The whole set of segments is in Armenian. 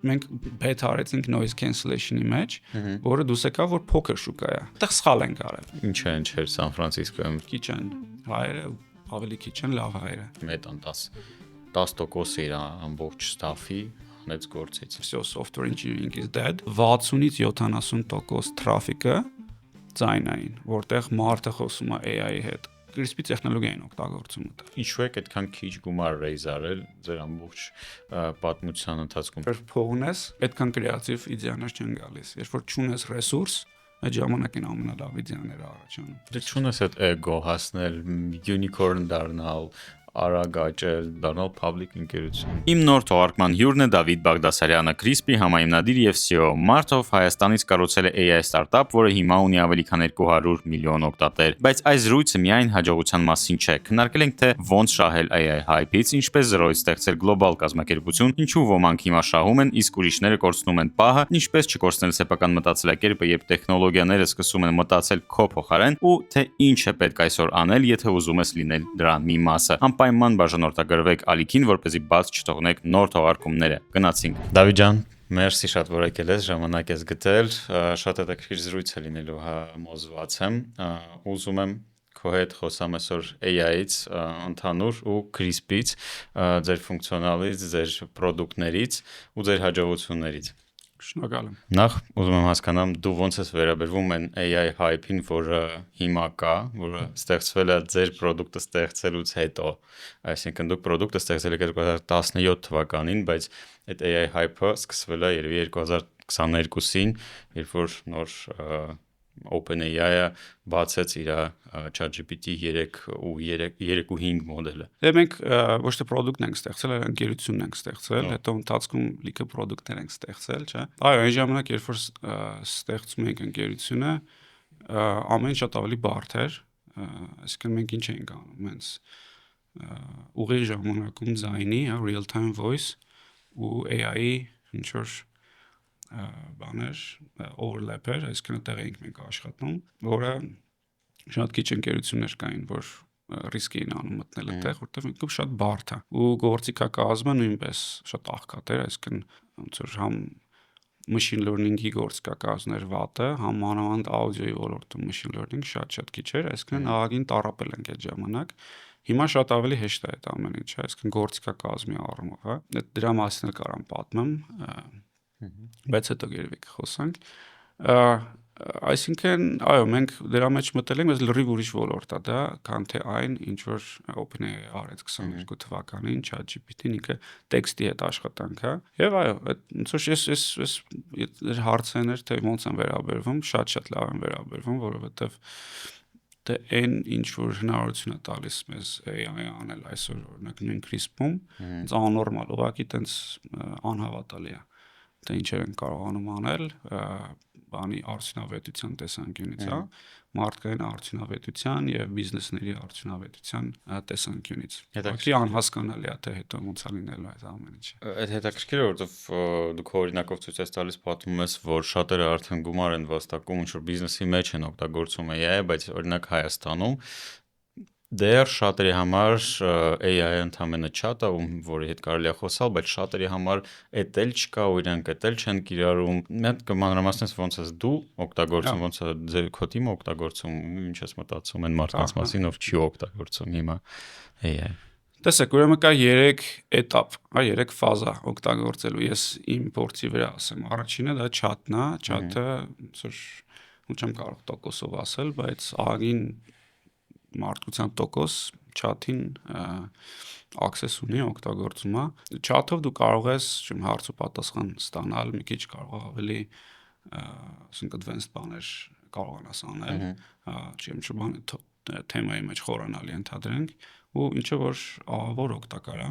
Մենք beta արեցինք noise cancellation-ի մեջ, որը դուս եկավ, որ փոքր շուկա է։ Այդտեղ սխալ են արել։ Ինչ չէր Սան Ֆրանցիսկոյում։ Քիչ են հայերը, ավելի քիչ են լավ հայերը։ Մետան 10% իր ամբողջ staff-ի հանեց գործից։ So software engineering is dead. 60-ից 70% traffic-ը ձայնային, որտեղ մարդը խոսում է AI-ի հետ։ Crispy տեխնոլոգիային օգտագործում է։ Ինչու է այդքան քիչ գումար raise արել ձեր ամբողջ պատմության ընթացքում։ Երբ փող ունես, այդքան կրեատիվ իդեաներ չեն գալիս։ Երբ որ չունես ռեսուրս, այդ ժամանակին ամենալավ իդեաները առաջանում։ Դե չունես այդ էգո հասնել, unicorn դառնալ, արագ աճել, դառնալ public ընկերություն։ Իմ նոր թողարկման հյուրն է Դավիթ Բաղդասարյանը, Crispy համահիմնադիր եւ CEO։ Մարդով Հայաստանից կառուցել է AI ստարտափ, որը հիմա ունի ավելի քան 200 միլիոն օգտատեր։ Բայց այս զրույցը միայն հաջողության մասին չէ։ Քննարկել ենք, թե ոնց շահել AI hype-ից, ինչպես զրոյց ստեղծել գլոբալ կազմակերպություն, ինչու ոմանք հիմա շահում են, իսկ ուրիշները կորցնում են պահը, ինչպես չկորցնել սեփական մտածելակերպը, երբ տեխնոլոգիաները սկսում են մտածել քո փոխարեն, ու թե ինչ է պետք այսօր անել, եթե ուզում ես լինել դրա մի մասը։ Անպայման բաժանորդագրվեք ալիքին, որպեսզի բաց չթողնեք նոր թողարկումները։ Գնացինք։ Դավիթ ջան, մերսի շատ որ եկել ես, ժամանակ ես գտել, շատ հետաքրքիր զրույց է լինելու, համոզված եմ։ Ուզում եմ քո հետ խոսամ այսօր AI-ից, ընդհանուր ու Crispy-ից, ձեր ֆունկցիոնալից, ձեր պրոդուկտներից ու ձեր հաջողություններից։ Շնորհակալ եմ։ Նախ ուզում եմ հասկանամ դու ոնց ես վերաբերվում են AI hype-ին, որը հիմա կա, որը ստեղծվել է ձեր պրոդուկտը ստեղծելուց հետո, այսինքն դուք պրոդուկտը ստեղծել եք 2017 թվականին, բայց այդ AI hype-ը սկսվել է երևի 2022-ին, երբ որ նոր OpenAI-ը բացեց իր ChatGPT 3 ու 3.5 մոդելը։ Դե մենք ոչ թե product-ն ենք ստեղծել, այլ ընկերությունն ենք ստեղծել, հետո ընթացքում լիքը product-ներ ենք ստեղծել, չէ։ Այո, այն ժամանակ, երբ որ ստեղծում ենք ընկերությունը, ամեն շատ ավելի բարդ էր, այսինքն մենք ինչ էինք անում, հենց ուղիղ ժամանակում ձայնի, real time voice ու AI-ի ինչ որ բաներ overlap-էր, այսինքն այդտեղ էինք մենք աշխատում, որը շատ քիչ ընկերություններ կային, որ ռիսկ էին անում մտնել այդտեղ, որտեղ ինքը շատ բարդ է։ Ու գործիքակազմը նույնպես շատ աղքատ էր, այսինքն ոնց որ համ machine learning-ի գործիքակազմներ վատը, համ մանավանդ աուդիոյի ոլորտում machine learning շատ քիչ էր, այսինքն ահագին տառապել ենք այդ ժամանակ։ Հիմա շատ ավելի հեշտ է այդ ամեն ինչը, այսինքն գործիքակազմի առումով, հա։ Դրա մասին էլ կարամ պատմեմ, բայց հետո երևի կխոսանք։ Այսինքն, այո, մենք դրա մեջ մտել ենք, բայց լրիվ ուրիշ ոլորտ է դա, քան թե այն, ինչ որ OpenAI արեց 22 թվականին, ChatGPT-ն ինքը տեքստի հետ աշխատանք է։ Եվ այո, ոնց որ ես հարցն էր, թե ոնց են վերաբերվում, շատ լավ են վերաբերվում, որովհետև դե այն ինչ որ հնարավորություն է տալիս մեզ AI-ը անել այսօր օրինակ նույն Crispy-ում, դա աննորմալ, ուղղակի տենց անհավատալի է։ Թե ինչեր են կարողանում անել, բանի արդյունավետության տեսանկյունից, հա, մարդկային արդյունավետության եւ բիզնեսների արդյունավետության տեսանկյունից։ Ուղղակի անհասկանալի է, թե հետո ոնց է լինելու այդ ամեն ինչը։ Այդ հետաքրքիր է, որովհետև դուք օրինակով ցույց ես տալիս, պատմում ես, որ շատերը արդեն գումար են վաստակում, ինչ որ բիզնեսի մեջ են օգտագործում AI, բայց օրինակ Հայաստանում դեռ շատերի համար AI-ը ընդհանրապես chat-ը, որի հետ կարելի է խոսալ, բայց շատերի համար էդ էլ չկա, ու իրանք էդ էլ չեն կիրառում։ Մի հատ կմանրամասնես ոնց ես դու օգտագործում, ոնց է ձեր քո թիմը օգտագործում, ինչ ես մտածում են մարդկանց մասին, ով չի օգտագործում հիմա AI։ Տեսեք, ուրեմն կա 3 этап, հա, 3 ֆազա օգտագործելու։ Ես իմ փորձի վրա ասեմ, առաջինը դա chat-ն է, chat-ը ոնց որ ու չեմ կարող տոկոսով ասել, բայց ահագին մարդկության տոկոս chat-ին access ունի, օգտագործում է։ Chat-ով դու կարող ես հարց ու պատասխան ստանալ, մի քիչ կարող ավելի ասենք advanced բաներ կարողանաս անել, չեմ չբան թեմայի մեջ խորանալի ընդհանրենք, ու ինչը որ օգտակար է։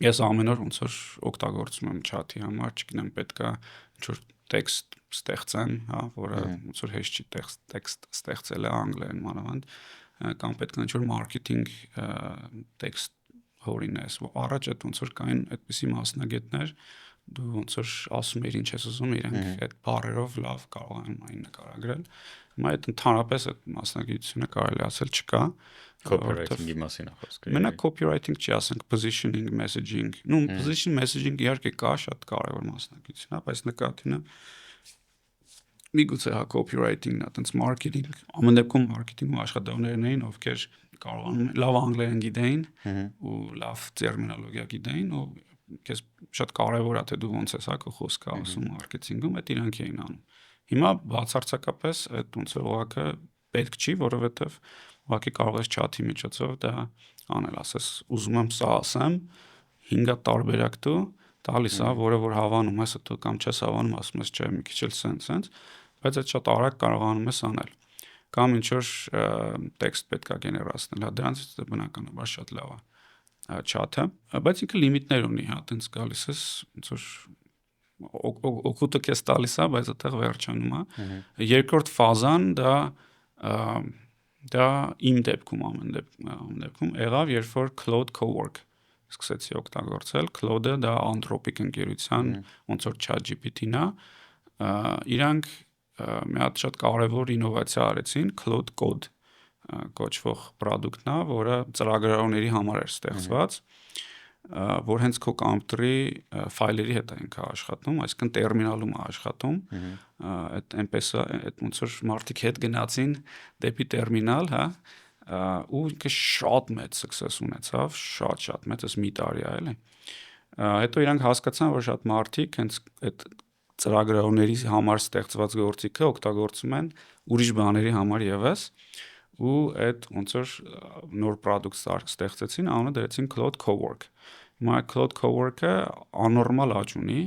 Ես ամեն օր ոնց որ օգտագործում եմ chat-ի համար, չգիտեմ, պետքա ինչ որ տեքստ ստեղծեմ, հա, որը ոնց որ հեշտ չի տեքստ ստեղծել է անգլերեն մանավանդ, կամ պետք է ինչ որ մարքեթինգ տեքստ հորինես, առաջ այդ ոնց որ կային այդպիսի մասնագետներ, դու ոնց որ ասում ես ինչ ես ուզում, իրենք այդ բառերով լավ կարող են այն նկարագրել, Հիմա այդ ընդհանրապես այդ մասնագիտությունը կարելի ասել չկա։ Copywriting-ի մասին է խոսքը։ Մենակ copywriting չի, ասենք positioning, messaging։ Position messaging իհարկե կա, շատ կարևոր մասնագիտություն է, բայց նկատինը միգուցե հա copywriting-ն է, այտենց marketing, ամեն դեպքում marketing-ում աշխատողներն էին, ովքեր կարողանում լավ անգլերեն գիտեին ու լավ տերմինոլոգիա գիտեին, ու քեզ շատ կարևոր է թե դու ոնց ես հա քո խոսքը ասում մարքեթինգում, այդ իրանք էին անում։ Հիմա բացարձակապես այդ ոնց որ ուղղակի պետք չի, որովհետև ուղղակի կարող ես chat-ի միջոցով դա անել, ասես ուզում եմ սա ասեմ, 5 տարբերակ դու տալիս է, որը որ հավանում ես դու կամ չես հավանում, ասում ես չէ, մի քիչ էլ սենց, բայց այդ շատ արագ կարողանում ես անել։ Կամ ինչ որ տեքստ պետքա գեներացնել, հա դրանից բնականաբար շատ լավ է chat-ը, բայց ինքը լիմիտներ ունի, հա, տենց գալիս ես ոնց որ օգուտը քեզ տալիս է, բայց այդտեղ վերջանում է։ Երկրորդ ֆազան դա իմ դեպքում ամեն դեպքում եղավ, երբ որ Claude Cowork սկսեցի օգտագործել։ Claude-ը դա Anthropic ընկերության ոնց որ ChatGPT-ն է, իրանք մի հատ շատ կարևոր ինովացիա արեցին, Claude Code կոչվող product-ն է, որը ծրագրավորների համար էր ստեղծված, որ հենց քո կոմպյուտերի ֆայլերի հետ է ինքը աշխատում, այսինքն տերմինալում է աշխատում, այդ այնպես այդ ոնց որ մարդիկ հետ գնացին դեպի տերմինալ, հա, ու ինքը շատ մեծ success ունեցավ, շատ մեծ, այս մի տարի է, էլի։ Հետո իրանք հասկացան, որ շատ մարդիկ հենց այդ ծրագրավորների համար ստեղծված գործիքը օգտագործում են ուրիշ բաների համար եւս, ու այդ ոնց որ նոր product ստեղծեցին, անունը դրեցին Claude Cowork։ Հիմա Claude Cowork-ը աննորմալ աճ ունի,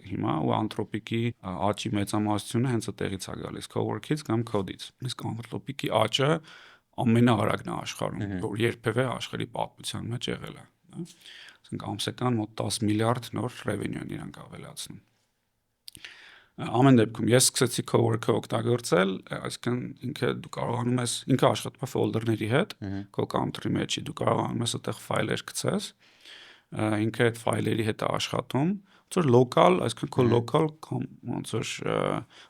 հիմա ու Anthropic-ի աճի մեծամասնությունը հենց այդտեղից է գալիս, Cowork-ից կամ Code-ից։ Իսկ Anthropic-ի աճը ամենաարագն է աշխարհում, որ երբևէ աշխարհի պատմության մեջ եղել է, հա։ Ասենք ամսական մոտ 10 միլիարդ նոր revenue են իրանք ավելացնում։ Ամեն դեպքում ես սկսեցի Cowork-ը օգտագործել, այսինքն ինքը դու կարողանում ես, ինքը աշխատում է ֆոլդերների հետ, քո կոմպյուտերի մեջի դու կարողանում ես այդտեղ ֆայլեր գցես, ինքը այդ ֆայլերի հետ է աշխատում, ոնց որ local, այսինքն քո local ոնց որ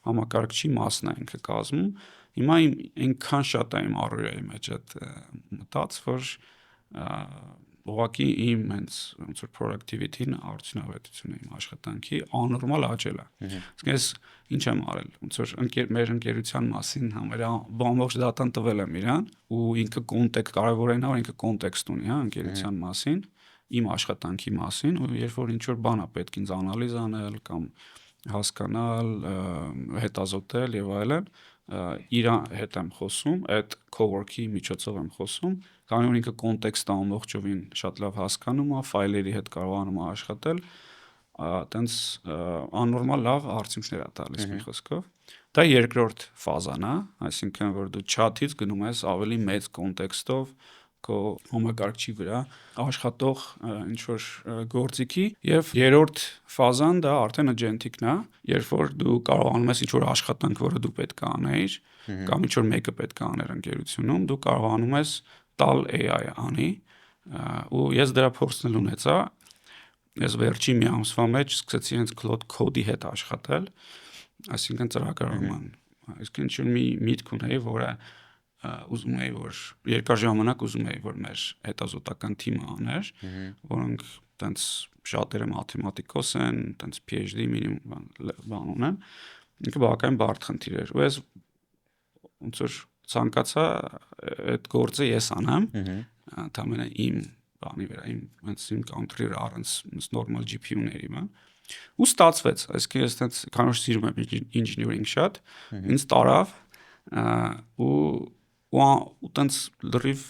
համակարգչի մասն է ինքը կազմում։ Հիմա այնքան շատ է իմ առօրյայի մեջ այդ մտած, որ ուղղակի իմ հենց ոնց որ productivity-ն արդյունավետությունը իմ աշխատանքի աննորմալ աճել է։ Իսկ ես ինչ եմ արել, ոնց որ մեր ընկերության մասին ամբողջ դատան տվել եմ իրան, ու ինքը կոնտեքստ կարևոր է նա, որ ինքը կոնտեքստ ունի, հա, ընկերության մասին, իմ աշխատանքի մասին, ու երբ որ ինչ որ բան է պետք ինձ անալիզ անել կամ հասկանալ, հետազոտել եւ այլն, իր հետ եմ խոսում, այդ cowork-ի միջոցով եմ խոսում, քանի որ ինքը կոնտեքստը ամբողջովին շատ լավ հասկանում է, ֆայլերի հետ կարողանում է աշխատել, այտենց աննորմալ լավ արդյունքներ է տալիս մի խոսքով։ Դա երկրորդ ֆազան է, այսինքն որ դու chat-ից գնում ես ավելի մեծ կոնտեքստով քո համակարգչի վրա աշխատող ինչ որ գործիքի, եւ երրորդ ֆազան դա արդեն agentic-ն է, երբ որ դու կարողանում ես ինչ որ աշխատանք, որը դու պետք է անեիր, կամ ինչ որ մեկը պետք է աներ ընկերությունում, դու կարողանում ես տալ AI-ը անի, ու ես դրա փորձն էլ ունեցա, ես վերջի մի ամսվա մեջ սկսեցի հենց Claude Code-ի հետ աշխատել, այսինքն ծրագրավորման, այսինքն ինչ որ մի միտք ունեի, որը ուզում էի, որ երկար ժամանակ ուզում էի, որ մեր հետազոտական թիմը աներ, որոնք տենց շատերը մաթեմատիկոս են, տենց PhD minimum բան ունեն, ինքը բավական բարդ խնդիր էր, ու ես ոնց որ ցանկացա այդ գործը ես անեմ, ընդամենը իմ բանի վրա, իմ կոմպյուտերի վրա առանց նորմալ GPU-ների, բան, ու ստացվեց, այսինքն ես տենց քանի որ սիրում եմ engineering շատ, ինձ տարավ, ու տենց լրիվ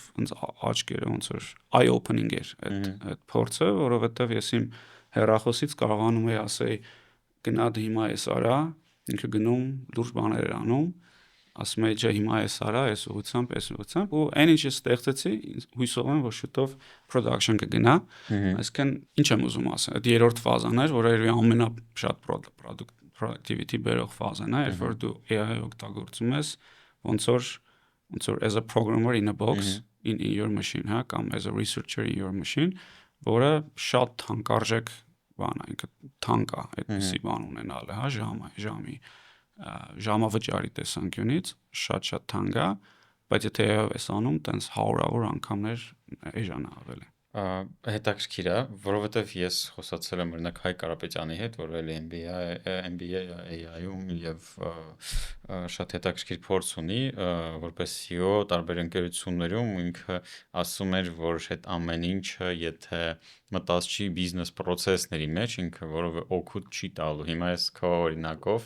աչքերը ոնց որ eye opening էր այդ փորձը, որովհետև ես իմ հեռախոսից կարողանում էի ասեի գնա դու հիմա էս արա, ինքը գնում լուրջ բաներ էր անում, ասում էի չէ հիմա էս արա, էս ուղղությամբ, ու այն ինչ ես ստեղծեցի, հույսով եմ որ շուտով production կգնա, այսինքն ինչ եմ ուզում ասել, այդ երրորդ ֆազան էր, որը ամենաշատ productivity բերող ֆազան է, երբ որ դու AI օգտագործում ես ոնց որ as a programmer in a box in your machine, հա, կամ as a researcher in your machine, որը շատ թանկարժեք բան է, ինքը թանկ է, այդպիսի բան ունենալը, հա, ժամի ժամավճարի տեսանկյունից շատ թանկ է, բայց եթե ես անում, տենց 100-ավոր անգամներ էժան է ավելի։ Հետաքրքիր է, որովհետև ես խոսացել եմ օրինակ Հայկ Կարապետյանի հետ, որ էլի MBA AI-ում եւ շատ հետաքրքիր փորձ ունի, որպես CEO տարբեր ընկերություններում ինքը ասում էր, որ այդ ամեն ինչը, եթե մտած չի բիզնես process-ների մեջ, ինքը որովը օգուտ չի տալու։ Հիմա ես քո օրինակով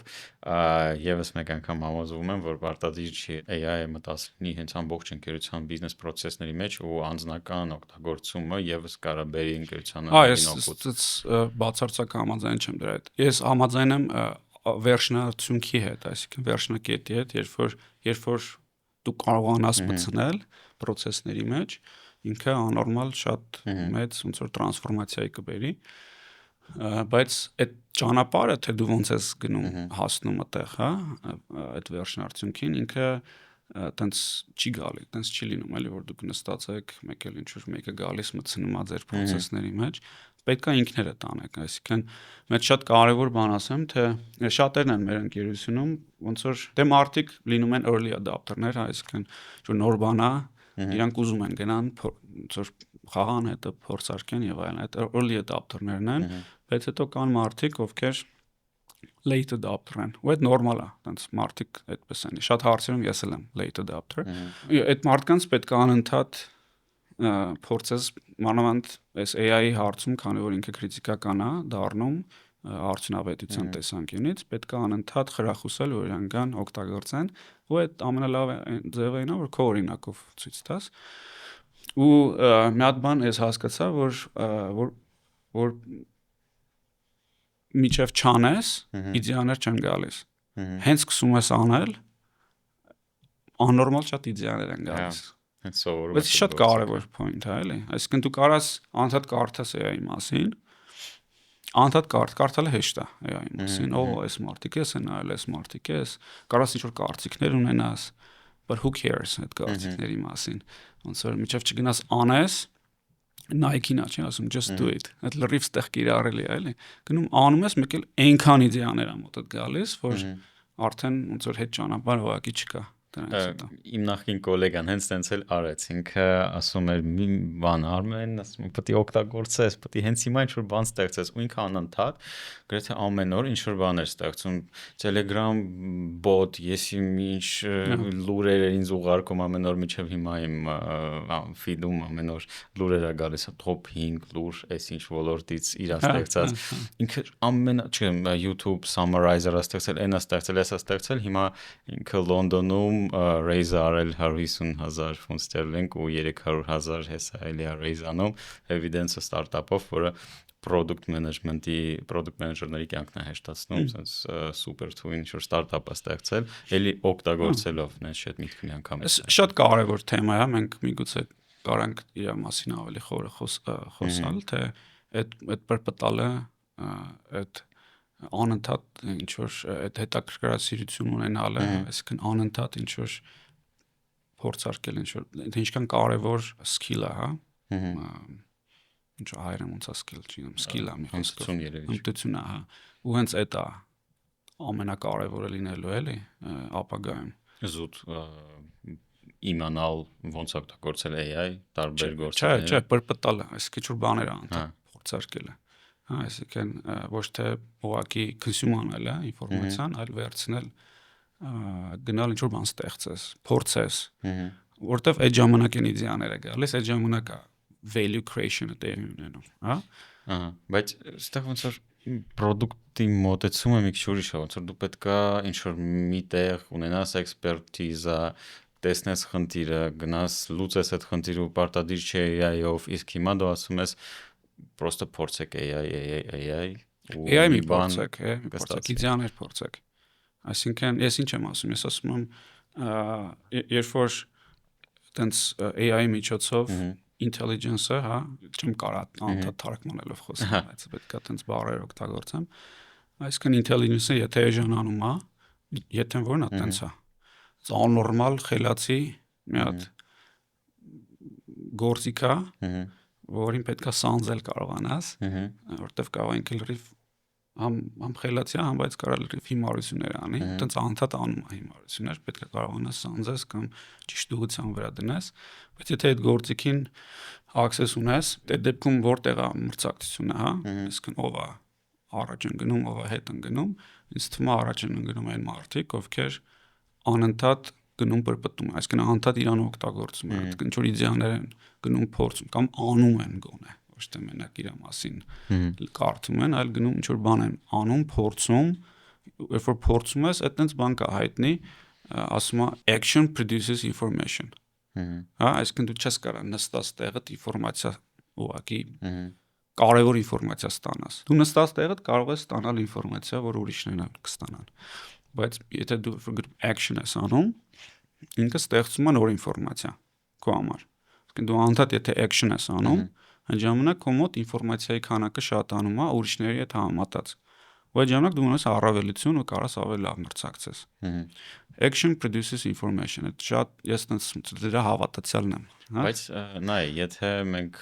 եւս մեկ անգամ համոզվում եմ, որ պարտադիր չի AI-ը մտածի հենց ամբողջ ընկերության բիզնես process-ների մեջ ու անձնական օգտագործումը եւս կարա բերի ընկերությանը օգուտ։ Ես բացարձակ համաձայն չեմ դրա հետ։ Ես համաձայն եմ վերջնարդյունքի հետ, այսինքն վերջնակետի հետ, երբ որ դու կարողանաս մտցնել process-ների մեջ, ինքը աննորմալ շատ մեծ ոնց որ տրանսֆորմացիայի կբերի, բայց այդ ճանապարհը թե դու ոնց ես գնում հասնում այդտեղ, հա, այդ վերջնարդյունքին ինքը տենց չի գալի, տենց չի լինում, էլի որ դուք նստած եք, մեկ էլ ինչ-որ մեկը գալիս մտցնում է ձեր process-ների մեջ, պետք է ինքներդ անեք, այսինքն մեծ շատ կարևոր բան ասեմ, թե շատերն են մեր ընկերությունում, ոնց որ դե մարդիկ լինում են early adopter-ներ, այսինքն որ նոր բան է, իրանք ուզում են գնան, ոնց որ խաղան հետը փորձարկեն եւ այլն, այդ early adopter-ներն են, բայց հետո կան մարդիկ, ովքեր late adopter են, ու այդ նորմալ է, տենց մարդիկ այդպես են։ Շատ հարցերում ես էլ եմ late adopter։ Այդ մարդկանց պետք է անընդհատ փորձես մանավանդ այս AI-ի հարցում, քանի որ ինքը քրիտիկական է դառնում արդյունավետության տեսանկյունից, պետք է անընդհատ խրախուսել, որ իրանք կան օգտագործեն, ու այդ ամենալավ ձևը այն է, որ քո օրինակով ցույց տաս։ Ու մի հատ բան ես հասկացա, որ միջև չանես, իդեալներ չեն գալիս։ Հենց սկսում ես անել, աննորմալ շատ իդեալներ են գալիս։ Բայց շատ կարևոր point է, էլի։ Այսինքն դու կարաս անընդհատ կարդաս AI-ի մասին, անընդհատ կարդալը հեշտ է AI-ի մասին, այս մարդիկ էս են այլ, այս մարդիկ էս, կարաս ինչ-որ կարծիքներ ունենաս, but who cares այդ կարծիքների մասին։ Ոնց որ միջև չգնաս անես, Nike-ն չի ասում just do it։ Այդ լրիվ ստեղ կիրառելի է, էլի։ Գնում անում ես, մեկ էլ այնքան իդեաներ ա մոտդ գալիս, որ արդեն ոնց որ հետ ճանապարհ ուղակի չկա։ Իմ նախկին գոլեգան հենց տենց էլ արեց, ինքը ասում էր մի բան Արմեն, ասում եմ պետք է օգտագործես, պետք է հենց հիմա ինչ-որ բան ստեղծես, ու ինքը անընդհատ գրեթե ամեն օր ինչ-որ բան էր ստեղծում, Telegram bot, ես ինչ լուրեր էր ինձ ուղարկում ամեն օր, մինչև հիմա իմ feed-ում ամեն օր լուրեր է գալիս, top 5 լուր, այս ինչ ոլորտից իր ստեղծած, ինքը YouTube summarizer-ը ստեղծել, այն է ստեղծել, էսա ստեղծել, հիմա ինքը Լոնդոնում raise արել 150,000 ֆունտ ստերլինգ ու 300,000 հեսա էլի raise անում Evidence ստարտափով, որը product manager-ների կյանքն է հեշտացնում, sense super to ինչ-որ ստարտափ է ստեղծել, էլի օգտագործելով նենց շատ միտք մի անգամ։ Շատ կարևոր թեմա է, մենք միգուցե կարանք իր մասին ավելի խորը խոսալ, թե այդ պրպտալը, այդ անընդհատ ինչ-որ այդ հետաքրքրասիրություն ունենալը, այսինքն անընդհատ ինչ-որ փորձարկել ինչ-որ, դա ինչքան կարևոր skill է, հա։ Ինչ-որ հայերեն ոնց է skill, չգիտեմ, skill է մի խոսքով, հմտություն է, հա։ Ու հենց այդ է ամենակարևորը լինելու էլի ապագայում։ Զուտ իմանալ ոնց օգտագործել AI տարբեր գործերներ։ Չէ, պրպտալը, այսինքն ինչ-որ բաներ անընդհատ փորձարկելը։ Այսինքն ոչ թե ուղղակի consume անել ինֆորմացիան, այլ վերցնել, գնալ ինչ-որ բան ստեղծես, փորձես, որտեվ այդ ժամանակ են իդեաները գալիս, այդ ժամանակ է value creation-ը տեղի ունենում, հա։ Բայց այստեղ ոնց որ product-ի մոտեցումը մի քիչ ուրիշ է, ոնց որ դու պետքա ինչ-որ միտեղ ունենաս expertise, տեսնես խնդիրը, գնաս լուծես այդ խնդիրը ու պարտադիր չէ AI-ով, իսկ հիմա դու ասում ես просто փորձեք AI AI մի փորձեք, իդեաներ փորձեք։ Այսինքն ես ինչ եմ ասում, ես ասում եմ երբ որ տենց AI-ի միջոցով intelligence-ը, հա, չեմ կարա անդադ թարգմանելով խոսեմ, բայց պետք է տենց բառեր օգտագործեմ։ Այսինքն intelligence-ը եթե էժանանում է, եթե որն է տենց է, աննորմալ խելացի մի հատ գործիք է, որին պետք է սանձել կարողանաս, որտեվ կարող ենք լրիվ համ խելացի է, համ բայց կարա լրիվ հիմարություններ անի, այտենց անդադ անում է հիմարություններ, պետք է կարողանաս սանձես կամ ճիշտ ուղղության վրա դնես, բայց եթե այդ գործիքին access ունես, այդ դեպքում որտեղ է մրցակցությունը, հա, այսինքն ով է առաջ ընկնում, ով է հետ ընկնում, ինձ թվում է առաջ են ընկնում այն մարդիկ, ովքեր անընդհատ գնում պրպտում, այսինքն անընդհատ իրան օգտագործում են, ինչ որ իդեաներ են գնում փորձում կամ անում են գոնե, ոչ թե մենակ իր մասին կարդում են, այլ գնում ինչ որ բան են անում, փորձում, երբ որ փորձում ես, այտենց բան կա հայտնի, ասում է action produces information։ Հա, այսինքն դու չես կարող նստած տեղդ ինֆորմացիա ուղղակի կարևոր ինֆորմացիա ստանաս։ Դու նստած տեղդ կարող ես ստանալ ինֆորմացիա, որ ուրիշներն էլ կստանան։ Բայց եթե դու action ես անում, ինքը ստեղծում է նոր ինֆորմացիա քո համար։ Այսինքն դու անդադ եթե action ես անում, այն ժամանակ քո մոտ ինֆորմացիայի քանակը շատանում է ուրիշների հետ համեմատած։ Ու այդ ժամանակ դու ունես առավելություն ու կարաս ավելի լավ մրցակցես։ Action produces information։ Այդ շատ ես դրա հավատացյալն եմ, հա։ Բայց նայ, եթե մենք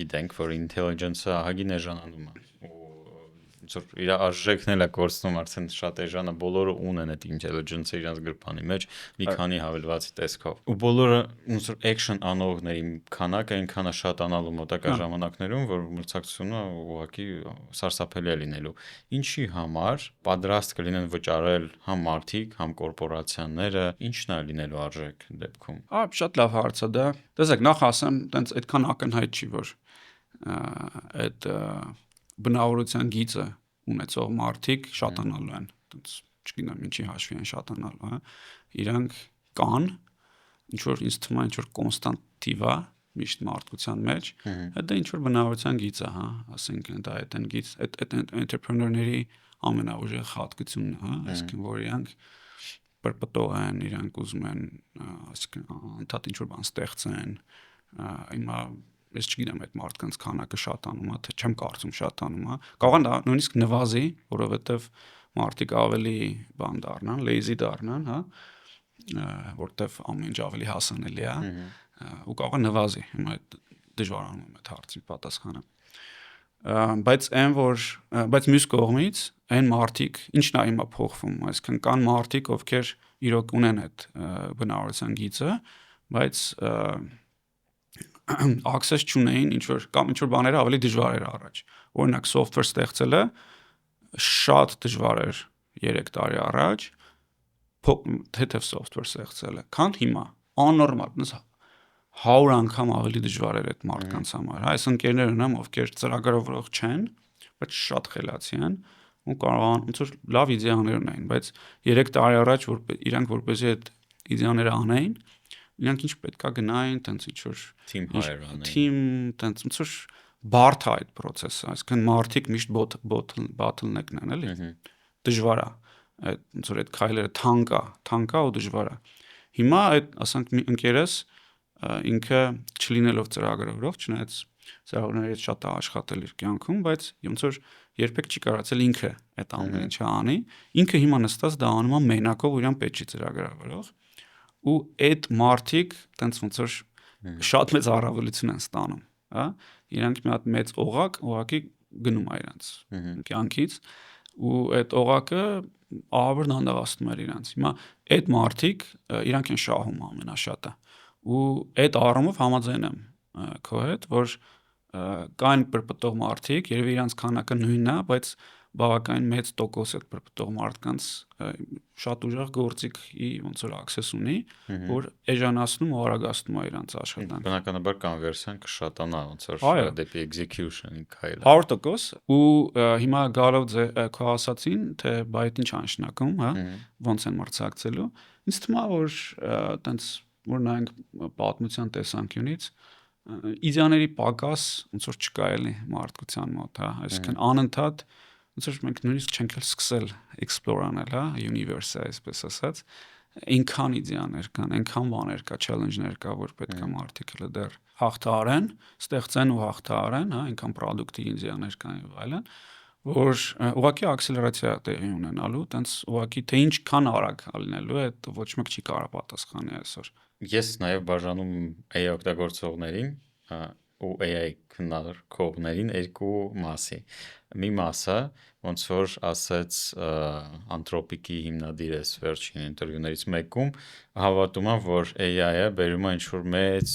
գիտենք, որ intelligence-ը ահագին էժանանում է ու ոնց որ իր արժեքն էլ է կորցնում, արդեն շատ էժանը, բոլորը ունեն այդ intelligence-ը իրենց գրպանի մեջ մի քանի հավելվածի տեսքով։ Ու բոլորը ոնց որ action անողների քանակը այնքան է շատանալու մոտակա ժամանակներում, որ մրցակցությունը ուղղակի սարսափելի է լինելու։ Ինչի համար պատրաստ կլինեն վճարել համ մարդիկ, համ կորպորացիաները, ինչն է լինելու արժեք դեպքում։ Շատ լավ հարց է դա։ Տեսեք, նախ ասեմ, տենց այդքան ակնհայտ չի, որ այդ բնավորության գիծը ունեցող մարդիկ շատանալու են, տենց չգիտեմ ինչի հաշվի են շատանալու, հա։ Իրանք կան, ինչ որ ինձ թվում է ինչ որ կոնստանտիվ է միշտ մարդկության մեջ, դա ինչ որ բնավորության գիծ է, հա, ասենք դա այդ գիծ, այդ entrepreneur-ների ամենաուժեղ հատկությունն է, հա, այսինքն որ իրանք պրպտող են, իրանք ուզում են, այսինքն անդադ ինչ որ բան ստեղծեն, հիմա ես չգիտեմ այդ մարդկանց քանակը շատանում է, թե չեմ կարծում շատանում է, կարող է նույնիսկ նվազի, որովհետև մարդիկ ավելի բան դառնան, lazy դառնան, հա, որտեվ ամեն ինչ ավելի հասանելի է, ու կարող է նվազի, հիմա այդ դժվարանում եմ այդ հարցի պատասխանը։ Բայց մյուս կողմից այն մարդիկ, ինչն է հիմա փոխվում, այսինքն կան մարդիկ, ովքեր իրոք ունեն այդ բնավորության գիծը, բայց access չունեին ինչ որ բաները ավելի դժվար էր առաջ։ Օրինակ software ստեղծելը շատ դժվար էր 3 տարի առաջ, թեթև software ստեղծելը, քան հիմա, աննորմալ, 100 անգամ ավելի դժվար էր այդ մարդկանց համար։ Այս ընկերներ ունեմ, ովքեր ծրագրավորող չեն, բայց շատ խելացի են ու կարող ոնց որ լավ իդեաներ ունեն, բայց 3 տարի առաջ իրանք որպեսզի այդ իդեաները անեին, իրանք ինչ պետքա գնային, տենց ինչ որ team, տենց ոնց որ բարդ է այդ process-ը, այսինքն մարդիկ միշտ bottleneck-ն են, էլի։ Դժվար է։ Այդ ոնց որ այդ քայլերը թանկ է ու դժվար է։ Հիմա այդ ասենք մի ընկերս ինքը չլինելով ծրագրավորող, չնայած ծրագրավորները շատ է աշխատել իր կյանքում, բայց ոնց որ երբեք չի կարողացել ինքը այդ ամեն ինչը անի, ինքը հիմա նստած դա անում է մենակով ու իրան պետք չի ծրագրավորող, ու այդ մարդիկ տենց ոնց որ շատ մեծ առավելություն են ստանում, հա, իրանք մի հատ մեծ օղակ ուղղակի գնում է իրանց կյանքից, ու այդ օղակը ահավոր դանդաղացնում էր իրանց։ Հիմա այդ մարդիկ իրանք են շահում ամենաշատը, ու այդ առումով համաձայն եմ քո հետ, որ կան պրպտող մարդիկ, երևի իրանց քանակը նույնն է, բայց բավականին մեծ տոկոս այդ պրպտող մարդկանց շատ ուժեղ գործիքի ոնց որ access ունի, որ էժանացնում ու արագացնում է իրանց աշխատանքը։ Բնականաբար conversion կշատանա ոնց որ դեպի execution-ի քայլը։ 100%, ու հիմա գալով քո ասացին, թե բայդ ինչ անշնակում, հա, ոնց են մրցակցելու։ Ինձ թվում է, որ տենց որ նայենք պատմության տեսանկյունից իդեաների պակաս ոնց որ չկա էլի մարդկության մոտ, հա, այսինքն անընդհատ ոնց որ մենք նույնիսկ չենք էլ սկսել explore անել, հա, universe-ը, այսպես ասած, այնքան իդեաներ կան, այնքան բաներ կա, challenge-ներ կա, որ պետք է մարդիկ հələ դեռ հաղթահարեն, ստեղծեն ու հաղթահարեն, հա, այնքան product-ի իդեաներ կան եւ այլն, որ ուղղակի acceleration-ա տեղի ունենալու, տենց ուղղակի թե ինչքան արագ լինելու է, ոչ մեկ չի կարող պատասխանել այսօր։ Ես նաև բաժանում AI օգտագործողներին, ու AI քննարկողներին երկու մասի։ Մի մասը, ոնց որ ասեց Anthropic-ի հիմնադիրը վերջին ինտերվյուներից մեկում, հավատում եմ, որ AI-ը բերում է ինչ-որ մեծ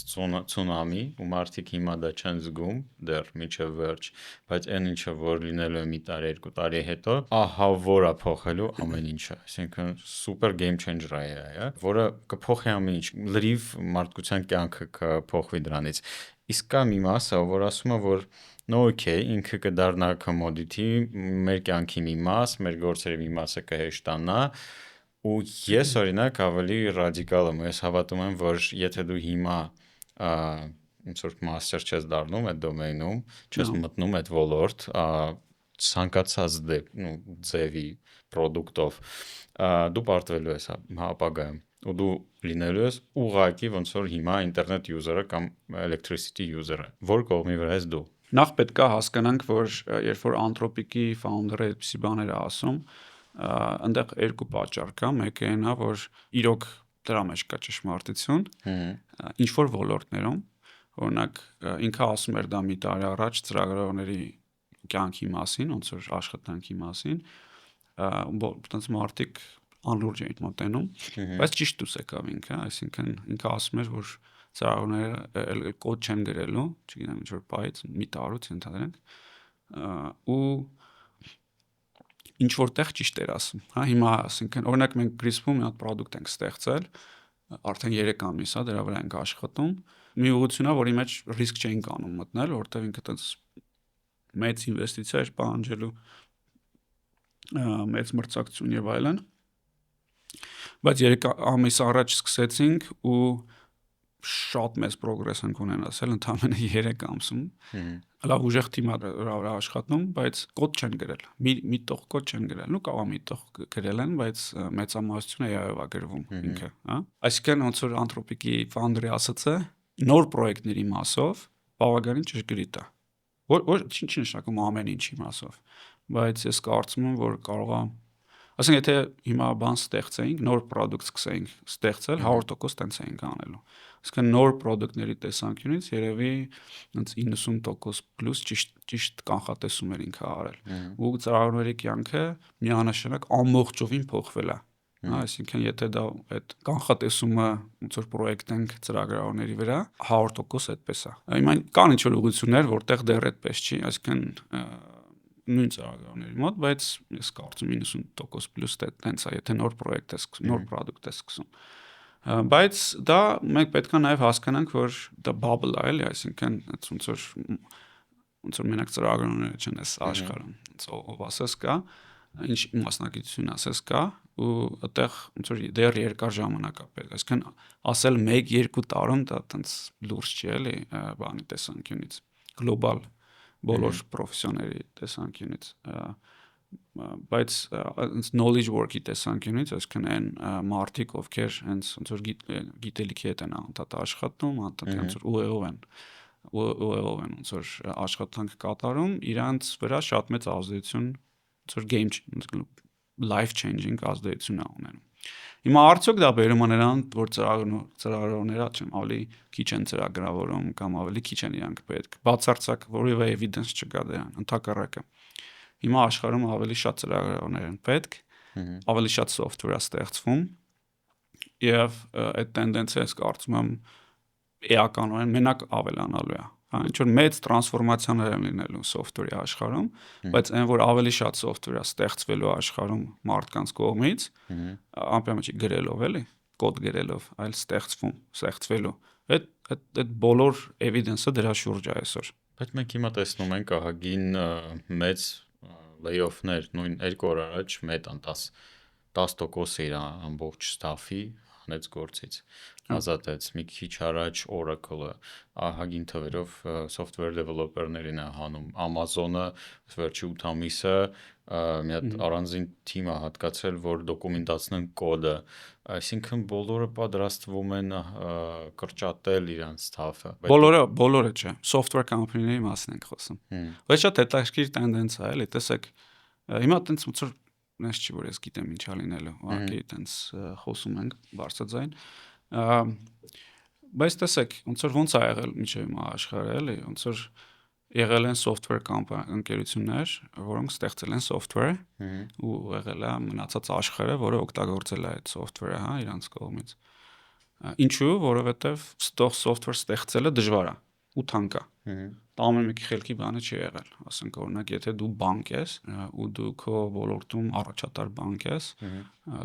ցունամի, ու մարդիկ հիմա դա չեն զգում դեռ մինչև վերջ, բայց այն ինչը որ լինելու է մի տարի, երկու տարի հետո, ահա որ է փոխելու ամեն ինչը, այսինքն super game changer է AI-ը, որը կփոխի ամեն ինչ, լրիվ մարդկության կյանքը կփոխվի դրանից։ Իսկ կա մի մասը, որ ասում է, որ okay, ինքը կդառնա commodity, մեր կյանքի մի մաս, մեր գործերի մի մասը կհեշտանա, ու ես օրինակ ավելի ռադիկալ եմ, ես հավատում եմ, որ եթե դու հիմա ոնց որ master չես դառնում այդ դոմեյնում, չես մտնում այդ ոլորտ, ցանկացած ձևի product-ով, դու պարտվելու ես ապագայում, ու դու լինելու ես ուղղակի ոնց որ հիմա ինտերնետ user-ը կամ electricity user-ը, որ կողմի վրա ես դու։ Նախ պետք է հասկանանք, որ երբ որ Anthropic-ի founder-ը այդպիսի բաներ է ասում, այնտեղ երկու պատճառ կա, մեկը այն է, որ իրոք դրա մեջ կա ճշմարտություն, ինչ որ ոլորտներում, օրինակ ինքը ասում էր դա մի տարի առաջ ծրագրավորների կյանքի մասին, ոնց որ աշխատանքի մասին, այտենց մարդիկ անլուրջ էին մոտենում, բայց ճիշտ դուս եկավ ինքը, այսինքն ինքը ասում էր, որ ծրագրավորները կոդ չեն գրելու, չգիտեմ ինչ որ բայից մի տարուց ընդհանրենք, ու ինչ որտեղ ճիշտ էր ասում, հա, հիմա ասինքն օրինակ մենք Crisp-ում մի հատ product ենք ստեղծել, արդեն 3 ամիս է դրա վրա ենք աշխատում, մի ուղղություն է, որի մեջ ռիսկ չէինք անում մտնել, որտեղ ինքը այտենց մեծ ինվեստիցիա էր պահանջելու, մեծ մրցակցություն եւ այլն, բայց 3 ամիս առաջ սկսեցինք ու շատ մեծ պրոգրես ենք ունենացել ընդամենը 3 ամսում, լավ ուժեղ թիմ է վրա աշխատում, բայց կոդ չեն գրել, մի տող կոդ չեն գրել, ու կարող մի տող գրել են, բայց մեծամասնությունը AI-ով է գրվում ինքը, հա, այսինքն ոնց որ Anthropic-ի founder-ը ասաց է, նոր պրոյեկտների մասով բավականին ճշգրիտ է, որ չի նշանակում ամեն ինչի մասով, բայց ես կարծում եմ, որ կարող է, ասենք եթե հիմա բան ստեղծեինք, նոր product սկսեինք ստեղծել, 100% տենց էինք անելու, այսինքն նոր product-ների տեսանկյունից երևի 90% պլյուս ճիշտ կանխատեսումներ ինքը արել, ու ծրագրավորների կյանքը միանշանակ ամբողջովին փոխվել է, այսինքն եթե դա այդ կանխատեսումը ոնց որ պրոյեկտ ենք ծրագրավորների վրա 100% այդպես է, հիմա կան ինչ որ ուղղություններ, որտեղ դեռ այդպես չի, այսինքն նույն ծրագրավորների մոտ, բայց ես կարծում 90% պլյուս տենց է, եթե նոր պրոյեկտ է սկսում, նոր product է սկսում, բայց դա մենք պետք է նաև հասկանանք, որ դա bubble է, էլի, այսինքն ոնց որ մենակ ծրագրավորները չեն այս աշխարհում, ով ասես կա, ինչ մասնագիտություն ասես կա, ու այդտեղ ոնց որ դեռ երկար ժամանակ է պետք, այսինքն ասել 1-2 տարում դա տենց լուրջ չի, էլի, բանի տեսանկյունից, գլոբալ բոլոր պրոֆեսիաների տեսանկյունից, բայց knowledge work-ի տեսանկյունից, այսինքն այն մարդիկ, ովքեր հենց ոնց որ գիտելիքի հետ են անդադ աշխատում, անդադ ոնց որ ուղեղով են ոնց որ աշխատանք կատարում, իրանց վրա շատ մեծ ազդեցություն, ոնց որ game life changing ազդեցություն է ունենում։ Հիմա արդյոք դա բերում է նրան, որ ծրագրավորները ավելի քիչ են ծրագրավորում կամ ավելի քիչ են իրանք պետք։ Բացարձակ որևէ evidence չկա դրան, ընդհակառակը։ Հիմա աշխարհում ավելի շատ ծրագրավորներ են պետք, ավելի շատ software է ստեղծվում, եւ այդ տենդենսը ես կարծում եմ էականորեն մենակ ավելանալու է։ Ինչ որ մեծ տրանսֆորմացիաներ են լինելու software-ի աշխարհում, բայց այն որ ավելի շատ software-ը ստեղծվելու աշխարհում մարդկանց կողմից, ամենամեջ գրելով էլի, կոդ գրելով, այլ ստեղծվելու։ Այդ բոլոր evidence-ը դրա շուրջ է այսօր։ Բայց մենք հիմա տեսնում ենք ահագին մեծ layoff-ներ, նույն 2 օր առաջ Meta-ն 10% իր ամբողջ staff-ի հանեց գործից, ազատեց, մի քիչ առաջ Oracle-ը ահագին թվերով software developer-ներին է հանում, Amazon-ը վերջի 8 ամիսը մի հատ առանձին թիմ է հատկացրել, որ դոկումենտացնեն կոդը, այսինքն բոլորը պատրաստվում են կրճատել իրանց staff-ը։ Բոլորը չէ, software company-ների մասին ենք խոսում։ Բայց շատ հետաքրքիր տենդենս է, էլի, տեսեք, հիմա տենց ոնց որ նես չի, որ ես գիտեմ ինչա լինելու, ուղղակի տենց խոսում ենք բարձրաձայն, Բայց տեսեք, ոնց է եղել միջև հիմա աշխարհը, էլի, ոնց որ եղել են software ընկերություններ, որոնք ստեղծել են software ու եղել է մնացած աշխարհը, որը օգտագործել է այդ software-ը, հա, իրանց կողմից։ Ինչու՞, որովհետև ստող software ստեղծելը դժվար է ու թանկ է։ Ամեն մեկի խելքի բանը չի եղել։ Ասենք օրինակ, եթե դու բանկ ես ու դու քո ոլորտում առաջատար բանկ ես,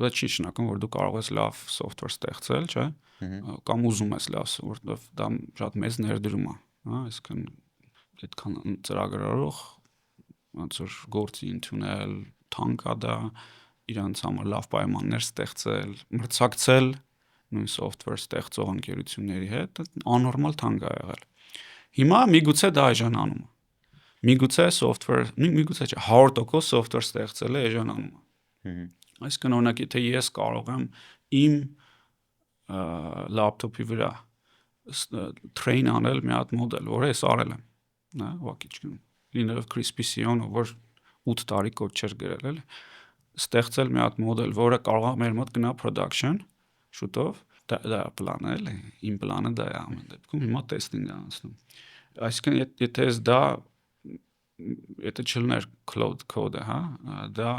դա չի նշանակում, որ դու կարող ես լավ software ստեղծել, չէ՞։ Կամ ուզում ես լավ, որովհետև դա շատ մեծ ներդրում է, հա, այսինքն այդքան ծրագրարող ոնց որ գործի ընդունել, թանկ է դա, իրանց համար լավ պայմաններ ստեղծել, մրցակցել նույն software ստեղծող ընկերությունների հետ, աննորմալ թանկ է եղել։ Հիմա միգուցե դա էժանանում է։ Միգուցե software, միգուցե չէ, 100% software ստեղծելը էժանանում է։ Այսինքն օրինակ, եթե ես կարող եմ իմ լապտոպի վրա train անել մի հատ մոդել, որը ես արել եմ, հա, ուղղակի լինելով Crispy C-on, որ 8 տարի կոդ չէր գրել, էլի, ստեղծել մի հատ մոդել, որը կարող է մեր մոտ գնա production շուտով, դա պլանը էլի, իմ պլանը դա է ամեն դեպքում, հիմա տեստինգ է անցնում։ Այսինքն եթե ես դա եթե չլներ cloud code-ը, հա, դա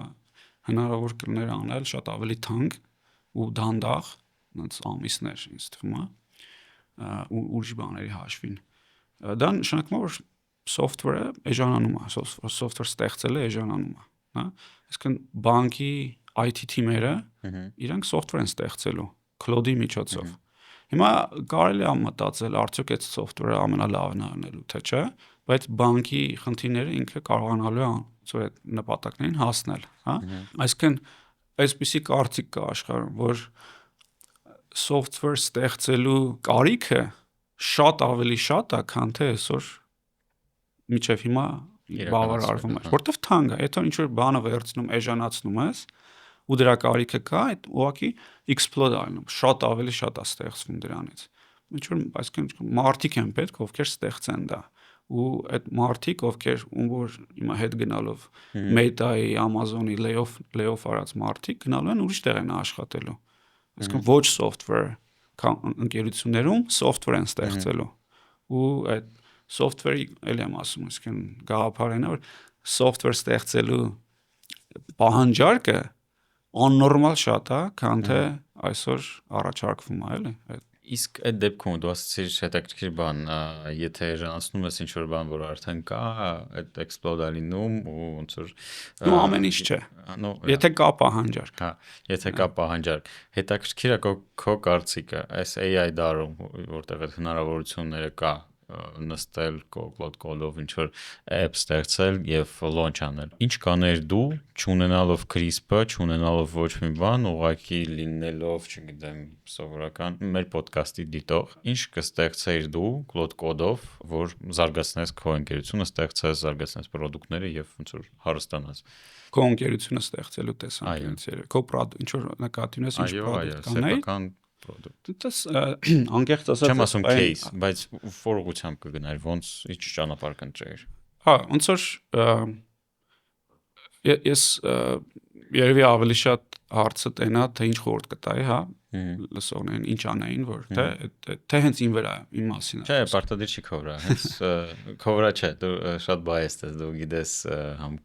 հնարավոր կլներ անել շատ ավելի թանկ ու դանդաղ, այնց ամիսներ ինձ թվում է, ու ուրիշ բաների հաշվին։ Դա նշանակում է, որ software-ը էժանանում է, software ստեղծելը էժանանում է, հա։ Այսինքն բանկի IT թիմերը իրանք software են ստեղծելու cloud-ի միջոցով։ Հիմա կարելի է մտածել, արդյոք այդ software-ը ամենալավն է անելու, թե չէ, բայց բանկի խնդիրները ինքը կարողանալու է ծույլ այդ նպատակներին հասնել, հա։ Այսինքն այսպիսի կարծիք կա աշխարհում, որ software ստեղծելու կարիքը շատ ավելի շատ է, քան թե այսօր միջև հիմա բավարարվում է, որտեվ թանկ է, եթե ինչ-որ բանը վերցնում, էժանացնում ես, ու դրա կարիքը կա, այդ ուղղակի explode ալնում, շատ ավելի շատ է ստեղծվում դրանից։ Ինչ-որ, այսինքն մարդիկ են պետք, ովքեր ստեղծեն դա, ու այդ մարդիկ, ովքեր որ հիմա հետ գնալով Meta-ի, Amazon-ի layoff արած մարդիկ գնալու են ուրիշ տեղ են աշխատելու։ Այսինքն ոչ software ընկերություններում software են ստեղծելու։ Ու այդ software-ի էլ եմ ասում, այսինքն գաղափարն է, որ software ստեղծելու պահանջարկը աննորմալ շատ է, քան թե այսօր առաջարկվում է, էլի։ Իսկ այդ դեպքում դու ասացիր հետաքրքիր բան, եթե էժանացնում ես ինչ-որ բան, որ արդեն կա, այդ explode-ա լինում ու ոնց որ ամեն ինչ չէ։ Եթե կա պահանջարկ։ Հա, եթե կա պահանջարկ։ Հետաքրքիր է քո կարծիքը, այս AI դարում, որտեղ այդ հնարավորությունները կա նստել cloud code-ով ինչ-որ app ստեղծել եւ launch անել։ Ինչ կաներ դու, չունենալով CRISP-ը, չունենալով ոչ մի բան, ուղղակի լինելով, չգիտեմ, սովորական մեր podcast-ի դիտող, ինչ կստեղծեիր դու cloud code-ով, որ զարգացնես քո ընկերությունը, ստեղծես, զարգացնես product-ները եւ ոնց որ հարստանաս։ Քո ընկերությունը ստեղծելու տեսանկյունից, քո product, ինչ որ նկատի ունես, ինչ product կանեի։ Դες անկեղծ ասած չեմ ասում case, բայց ֆորողությամբ կգնար, ոնց ինչ ճանապարհ կընտրեիր։ Հա, ոնց որ ես երևի ավելի շատ հարցը տենա, թե ինչ խորհուրդ կտայի, հա, լսողներին ինչ անեին, որ թե հենց ին վրա իմ մասին է։ Չէ, պարտադիր չի քո վրա, հենց քո վրա չէ, դու շատ biased ես, դու գիտես համ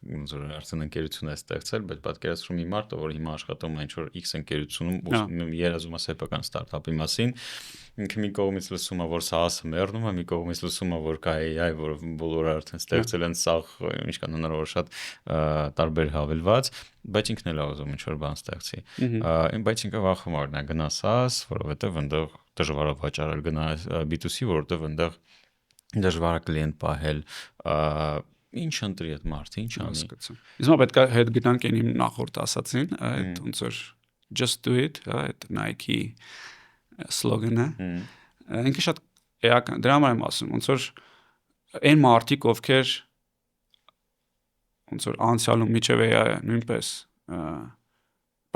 ոնց որ արդեն ընկերություն ես ստեղծել, բայց պատկերացրու մի մարդ, որ հիմա աշխատում է ինչ-որ X ընկերությունում, երազում է սեփական ստարտափի մասին, ինքը մի կողմից լսում է, որ սա ասը մեռնում է, մի կողմից լսում է, որ կա AI, որը բոլորը արդեն ստեղծել են սաղ, ինչքան հնարավոր շատ տարբեր հավելված, բայց ինքն էլ ուզում ինչ-որ բան ստեղծի։ Բայց ինքը վախում է գնա SaaS, որովհետև այնտեղ դժվար է վաճառել, գնա B2C, որովհետև այնտեղ դժվար է կլիենտ պահել, ինչ ընտրի այդ մարդը, ինչ անի։ Իսկ պետք է հետ գնանք այն իմ նախորդ ասացին, այդ ոնց որ just do it, այդ Nike սլոգանը։ Ինքը շատ էական, դրա համար եմ ասում, ոնց որ այն մարդիկ, ովքեր ոնց որ անցյալում միջև AI-ը նույնպես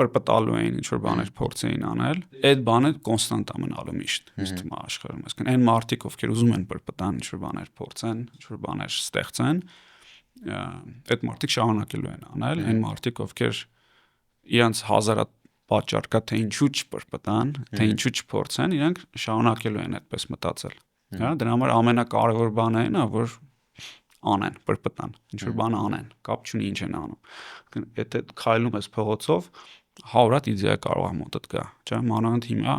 պրպտալու էին ինչ-որ բաներ փորձեին անել, այդ բանը կոնստանտ է մնալու միշտ, ինձ թվում է աշխարհում։ Այսինքն այն մարդիկ, ովքեր ուզում են պրպտան ինչ-որ բաներ փորձեն, ինչ-որ բաներ ստեղծեն, այդ մարդիկ շարունակելու են անել, այն մարդիկ, ովքեր իրանց պատճառ կա, թե ինչու չպրպտան, թե ինչու չփորձեն, իրանք շարունակելու են այդպես մտածել։ Հա, դրա համար ամենակարևոր բանը այն է, որ անեն, պրպտան, ինչ որ բան անեն, կապ չունի ինչ են անում։ Եթե քայլում ես փողոցով, 100 հատ իդեա կարող է մոտդ գա, չէ՞, մանավանդ հիմա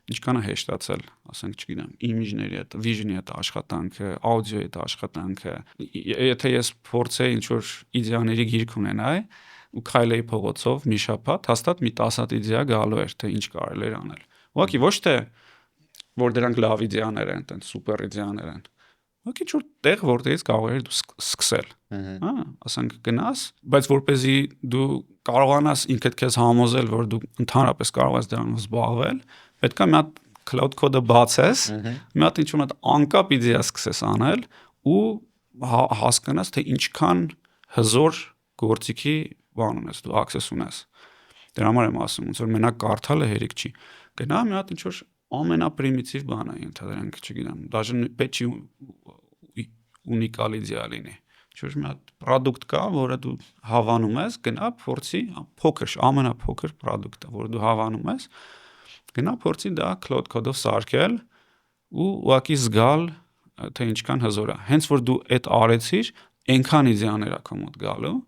ինչքան է հեշտացել, ասենք, չգիտեմ, իմիջների հետ, վիժնի հետ աշխատանքը, աուդիոյի հետ աշխատանքը։ Եթե ես փորձեի ինչ որ իդեաների գիրք ունենայի ու քայլեի փողոցով մի շաբաթ, հաստատ մի 10 հատ իդեա գալու էր, թե ինչ կարելի էր անել։ Ուղղակի ոչ թե որ դրանք լավ իդեաներ են, տենց սուպեր իդեաներ են։ Ուղղակի ինչ որ տեղ, որտեղից կարող ես դու սկսել։ Հա, ասենք գնաս, բայց որպեսզի դու կարողանաս ինքդ քեզ համոզել, որ դու ընդհանրապես կարող ես դրանով զբաղվել, պետք է մի հատ cloud code-ը բացես, մի հատ ինչ-որ մի անկապ իդեա սկսես անել ու հասկանաս, թե ինչքան հզոր գործիքի բան ունես, դու access ունես։ Դրա համար եմ ասում, ոնց որ մենակ կարդալը հերիք չի։ Գնա մի հատ ինչ-որ ամենապրիմիտիվ բանը, ընդհանրենք, չգիտեմ, даже պետք չի ունիկալ իդեա լինի։ Ինչ-որ մի հատ product կա, որը դու հավանում ես, գնա փորձի, փոքր, ամենափոքր product-ը, որը դու հավանում ես, գնա փորձի դա cloud code-ով սարքել ու ուղղակի զգալ, թե ինչքան հզոր է։ Հենց որ դու այդ արեցիր, այնքան իդեաներ ա քո մոտ գալու,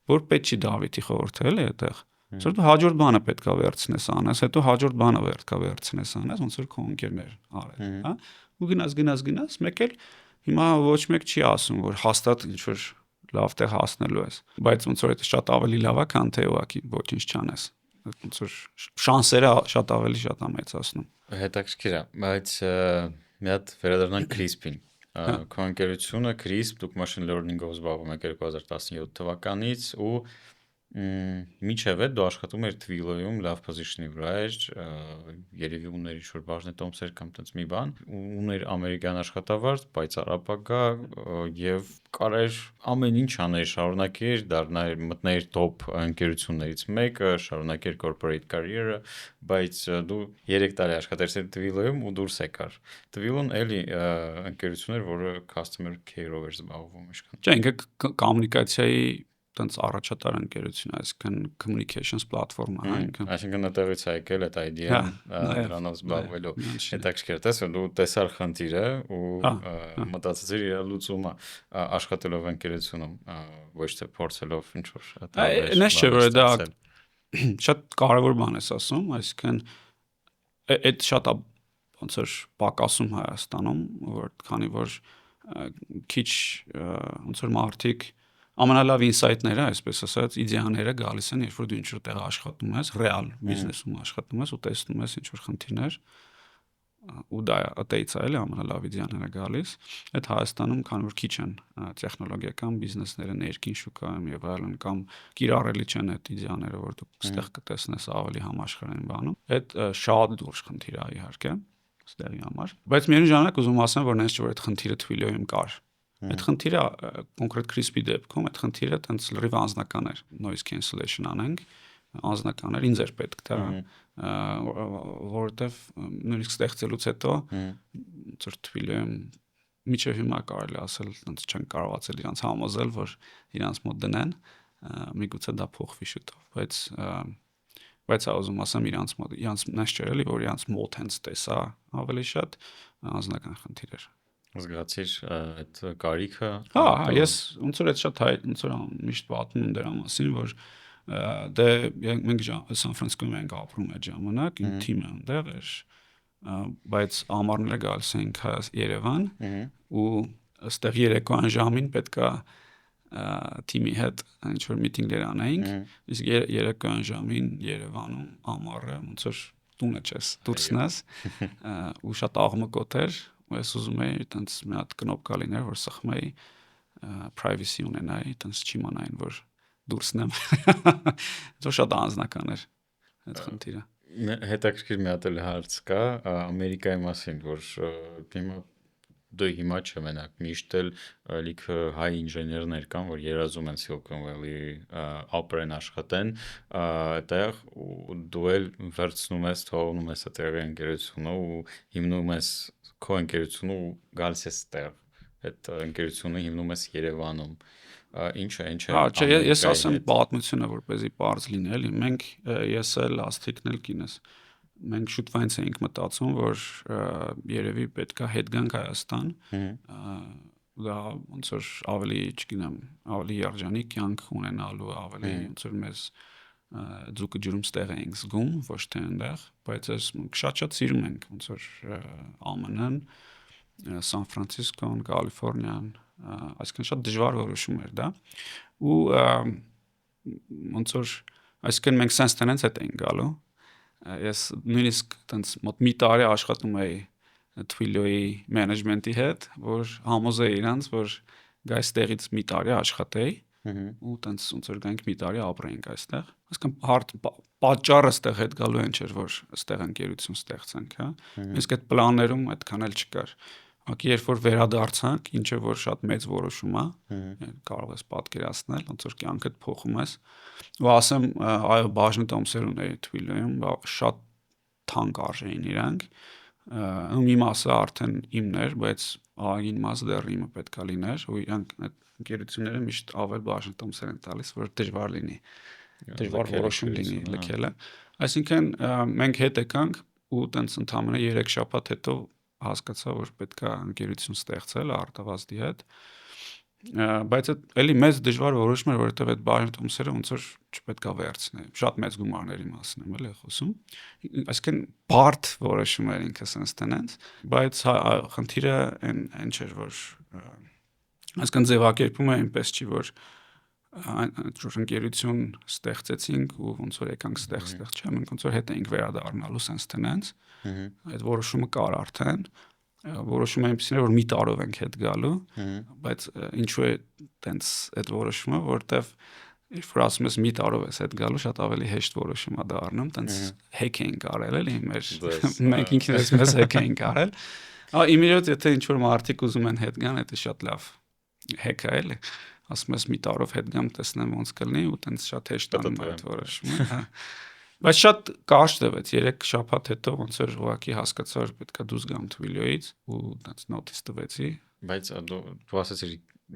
որ պետք չի Դավիթի խորհրդել այդտեղ։ Որ դու հաջորդ բանը պետքա վերցնես անես, հետո հաջորդ բանը պետքա վերցնես անես, ոնց որ քո ընկերներ արել, հա։ Ու գնաս, մեկ էլ հիմա ոչ մեկ չի ասում, որ հաստատ ինչ որ լավ տեղ հասնելու ես, բայց ոնց որ դա շատ ավելի լավ է, քան թե ուղղակի ոչինչ չանես։ Ոնց որ շանսերը շատ ավելի շատ է մեծացնում։ Հետաքրքիր է, բայց մի հատ վերադառնանք CRISP-ին։ Քո ընկերությունը CRISP, դուք machine learning-ով զբաղվում եք 2017 թվականից ու մինչև այդ դու աշխատում ես Twilio-ում լավ position-ի վրա էր, երևի ուներ ինչ-որ բաժնետոմսեր կամ տենց մի բան, ուներ ամերիկյան աշխատավարձ, պայծառ ապագա եւ կարեր ամեն ինչ աներ, շարունակեր, դառնար մտներ top ընկերություններից մեկը, շարունակեր corporate career-ը, բայց դու 3 տարի աշխատեցիր Twilio-ում ու դուրս եկար։ Twilio-ն էլի ընկերություն էր, որը customer care-ով էր զբաղվում ինչքան։ Չէ, ինքը կոմունիկացիայի տենց առաջատար ընկերություն, այսինքն communications platform-ը, հա, ինքը։ Այսինքն նտեղից է եկել այդ idea-ն դրանով զբաղվելու։ Հետաքրքիր, տեսա դու տեսար խնդիրը ու մտածեցիր իր լուծումը աշխատելով ընկերությունում, ոչ թե փորձելով ինչ-որ Նես չէ, որ դա շատ կարևոր բան ես ասում, այսինքն այդ շատ ոնց որ պակասում Հայաստանում, որ քանի որ քիչ ոնց որ մարդիկ ամենալավ ինսայթները, այսպես ասած, իդեաները գալիս են, երբ որ դու ինչ-որ տեղ աշխատում ես, ռեալ բիզնեսում աշխատում ես ու տեսնում ես ինչ-որ խնդիրներ, ու դա այդից է էլի ամենալավ իդեաները գալիս։ Այդ Հայաստանում քանի որ քիչ են տեխնոլոգիական բիզնեսները ներքին շուկայում եւ այլն կամ կիրառելի չեն այդ իդեաները, որ դու ստեղ կտեսնես ավելի համաշխարհային բանում։ Այդ շատ դուրս խնդիր է իհարկե, ստեղի համար։ Բայց միևնույն ժամանակ ուզում ասեմ, որ նենց չէ որ այդ խնդիրը Twilio-ում կար։ Այդ խնդիրը կոնկրետ CRISP-ի դեպքում այդ խնդիրը տենց լրիվ անձնական էր, noise cancellation անենք, անձնական էր, ինձ էր պետք դա, որովհետև նույնիսկ ստեղծելուց հետո ծր Twilio-ում միջև հիմա կարելի ասել, տենց չեն կարողացել իրանց համոզել, որ իրանց մոտ դնեն, միգուցե դա փոխվի շուտով, բայց ուզում ասեմ իրանց մոտ, իրանց նես չէր էլի, որ իրանց մոտ հենց տեսա ավելի շատ անձնական խնդիր էր։ Զգացիր այդ կարիքը։ Հա, ես ոնց որ այդ շատ ոնց որ միշտ պատմում եմ դրա մասին, որ դե մենք Սան Ֆրանցիսկոյում ենք ապրում այդ ժամանակ, իմ թիմը այնտեղ էր, բայց ամառները գալիս ենք Երևան ու այստեղ երեկոյան ժամին պետքա թիմի հետ ինչ որ միտինգներ անեինք, իսկ երեկոյան ժամին Երևանում ամառը ոնց որ տունը չես դուրսնաս ու շատ աղմկոտ էր։ Ու ես ուզում էի տենց մի հատ կնոպկա լիներ, որ սխում էի privacy ունենայի, տենց չիմանային, որ դուրսնեմ։ Դա շատ անձնական էր այդ խնդիրը։ Հետաքրքիր մի հատ էլ հարց կա Ամերիկայի մասին, որ դու հիմա չմենակ միշտ էլ լիքը հայ ինժեներներ կան, որ երազում են Silicon Valley ապրեն աշխատեն, այդտեղ ու դու էլ վերցնում ես, թողնում ես այդտեղի ընկերությունը ու հիմնում ես քո ընկերությունը ու գալիս ես այդտեղ, այդ ընկերությունը հիմնում ես Երևանում, Ինչ է չէ, ես ասեմ պատմությունը, որպեսզի բարձ լինի, էլի։ Մենք ես էլ Աստղիկն էլ կինս։ Մենք շուտվանց էինք մտածում, որ երևի պետքա հետ գանք Հայաստան։ Դա ոնց որ ավելի, չգիտեմ, ավելի երջանիկ կյանք ունենալու, ավելի ոնց որ մեզ ձուկը ջրում ստեղ էինք զգում, ոչ թե այնտեղ, բայց ես շատ սիրում ենք ոնց որ ԱՄՆ-ն, Սան Ֆրանցիսկոն, Կալիֆոռնիան, այսինքն շատ դժվար որոշում էր դա։ Ու ոնց որ այսինքն մենք sense tenants հետ էինք գալու։ Ես նույնիսկ տենց մոտ մի տարի աշխատում էի Twilio-ի management-ի հետ, որ համոզեի իրանց, որ գայս տեղից մի տարի աշխատեի ու տենց ոնց որ գանք մի տարի ապրեինք այստեղ։ Այսինքն հարթ պատճառը ստեղ հետ գալու են չէր, որ ստեղ ընկերություն ստեղծենք, հա։ Իսկ այդ պլաններում այդքան էլ չկար։ Ուղղակի երբ որ վերադարձանք, ինչը որ շատ մեծ որոշում է, կարող ես պատկերացնել, ոնց որ կյանքդ փոխում ես։ Ու ասեմ, այո, բաժնի տոմսեր ունեի Twilio-ում, շատ թանկ արժեին իրանք։ Ու մի մասը արդեն իմն էր, բայց ահագին մասը դեռ իմը պետքա լիներ, ու իրանք այդ ընկերությունները միշտ ավել բաժնի տոմսեր են տալիս, որ դժվար լինի, դժվար որոշում լինի լքելը։ Այսինքն մենք հետ եկանք ու տենց ընդամենը 3 շաբաթ հետո հասկացա, որ պետքա ընկերություն ստեղծել Արտավազդի հետ, բայց էլի մեծ դժվար որոշում էր, որովհետև այդ բաժնի տոմսերը ոնց որ չպետքա վերցնել, շատ մեծ գումարների մասին եմ էլի խոսում, այսինքն բարդ որոշում էր ինքը sense tenants, բայց խնդիրը այն չէր, որ այսինքն ձևակերպումը այնպես չի, որ ընկերություն ստեղծեցինք ու ոնց որ եկանք ստեղ, չէ, մենք ոնց որ հետ էինք վերադառնալու sense tenants, այդ որոշումը կար արդեն, որոշումը այնպեսին էր, որ մի տարով ենք հետ գալու, բայց ինչու է տենց այդ որոշումը, որտեվ երբ որ ասում ես մի տարով ես հետ գալու, շատ ավելի հեշտ որոշում է դառնում, տենց հեք էինք արել էլի մենք ինքներս մեզ հեք էինք արել, իմիջիոտ եթե ինչ որ մարդիկ ուզում են հետ գան, դա շատ լավ հեք է էլի, ասում ես մի տարով հետ գամ, տեսնեմ ոնց կլինի ու տենց շատ հեշտ անում այդ որոշումը, հա։ Բայց շատ կարճ տևեց, 3 շաբաթ հետո ոնց որ ուղղակի հասկացա, որ պետքա դուրս գամ Twilio-ից ու տենց նոթիս տվեցի։ Բայց դու ասացիր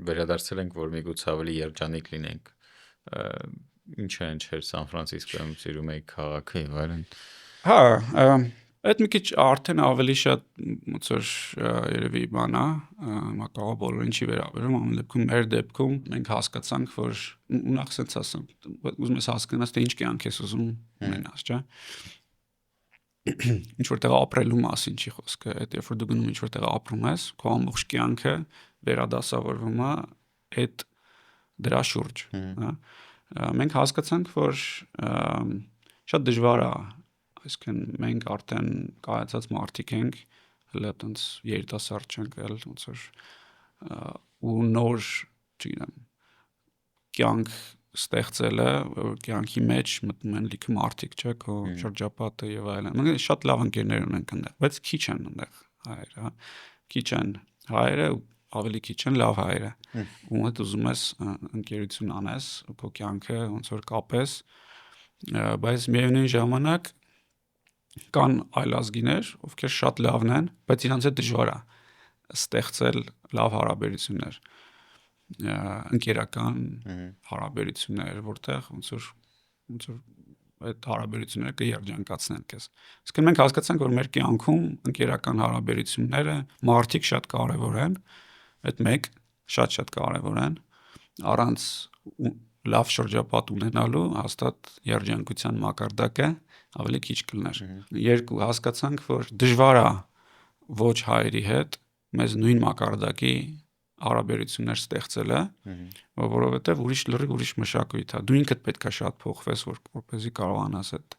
վերադարձել ենք, որ միգուցե ավելի երջանիկ լինենք։ Ինչ է չէր Սան Ֆրանցիսկոյում սիրում էի քաղաքը եւ այլն։ Հա, այդ մի քիչ արդեն ավելի շատ ոնց որ երևի բան է, մակաղ բոլոր ինչի վերաբերում, ամեն դեպքում մեր դեպքում մենք հասկացանք, որ նախ ասած ասեմ, ուզում ես հասկանաս, թե ինչ կյանք ես ուզում ունենաս, չէ՞։ Ինչ որտեղ ապրելու մասին չի խոսքը, այդ երբ որ դու գնում ինչ որտեղ ապրում ես, քո ամբողջ կյանքը վերադասավորվում է այդ դրա շուրջ, հա։ Մենք հասկացանք, որ շատ դժվար է, այսինքն մենք արդեն կայացած մարդիկ ենք, հələ տենց երիտասարդ չենք ել, ոնց որ ու նոր, չգիտեմ, կյանք ստեղծելը, որ կյանքի մեջ մտնում են լիքը մարդիկ, չէ, քո շրջապատը եւ այլն։ Մենք շատ լավ ընկերներ ունենք այնտեղ, բայց քիչ են այնտեղ հայերը, հա։ Քիչ են հայերը, ավելի քիչ են լավ հայերը։ Ու այդ ուզում ես ընկերություն անես, քո կյանքը ոնց որ կապես, բայց միևնույն ժամանակ կան այլազգիներ, ովքեր շատ լավն են, բայց իրանց հետ դժվար է ստեղծել լավ հարաբերություններ, ընկերական հարաբերություններ, որտեղ ոնց որ այդ հարաբերությունները կերջանկացնեն քեզ։ Իսկ մենք հասկացանք, որ մեր կյանքում ընկերական հարաբերությունները մարդիկ շատ կարևոր են, այդ մեկ շատ կարևոր են, առանց լավ շրջապատ ունենալու հաստատ երջանկության մակարդակը ավելի քիչ կլներ։ Երկու հասկացանք, որ դժվար է ոչ հայերի հետ մեզ նույն մակարդակի հարաբերություններ ստեղծելը, որովհետև լրիվ ուրիշ մշակույթ է։ Դու ինքդ պետքա շատ փոխվես, որպեսզի կարողանաս այդ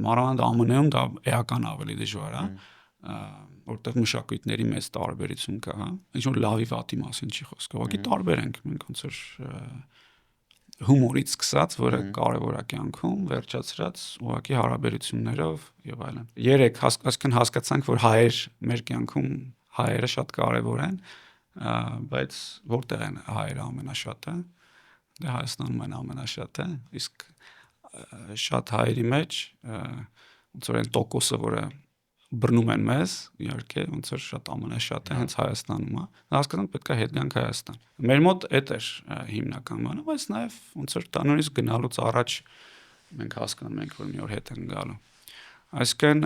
մանավանդ ԱՄՆ-ում դա էական ավելի դժվար է, որտեղ մշակույթների մեծ տարբերություն կա, հա։ Ինչ-որ լավի վատի մասին չի խոսքը, ուղղակի տարբեր ենք մենք ոնց որ հումորից սկսած, որը կարևոր է կյանքում, վերջացրած ուղղակի հարաբերություններով եւ այլն։ 3 հասկացանք, որ մեր կյանքում հայերը շատ կարևոր են, բայց որտեղ են հայերը ամենաշատը։ Դե Հայաստանում են ամենաշատը, իսկ շատ հայերի մեջ ոնց որ այն տոկոսը, որը բռնում են մեզ, իհարկե, ոնց որ շատ ամենաշատը հենց Հայաստանում է։ Հասկանանք պետք է հետ գանք Հայաստան։ Մեր մոտ էդ էր հիմնական բանը, բայց նաև ոնց որ տանորից գնալուց առաջ մենք հասկանում ենք, որ մի օր հետ են գալու։ Այսինքն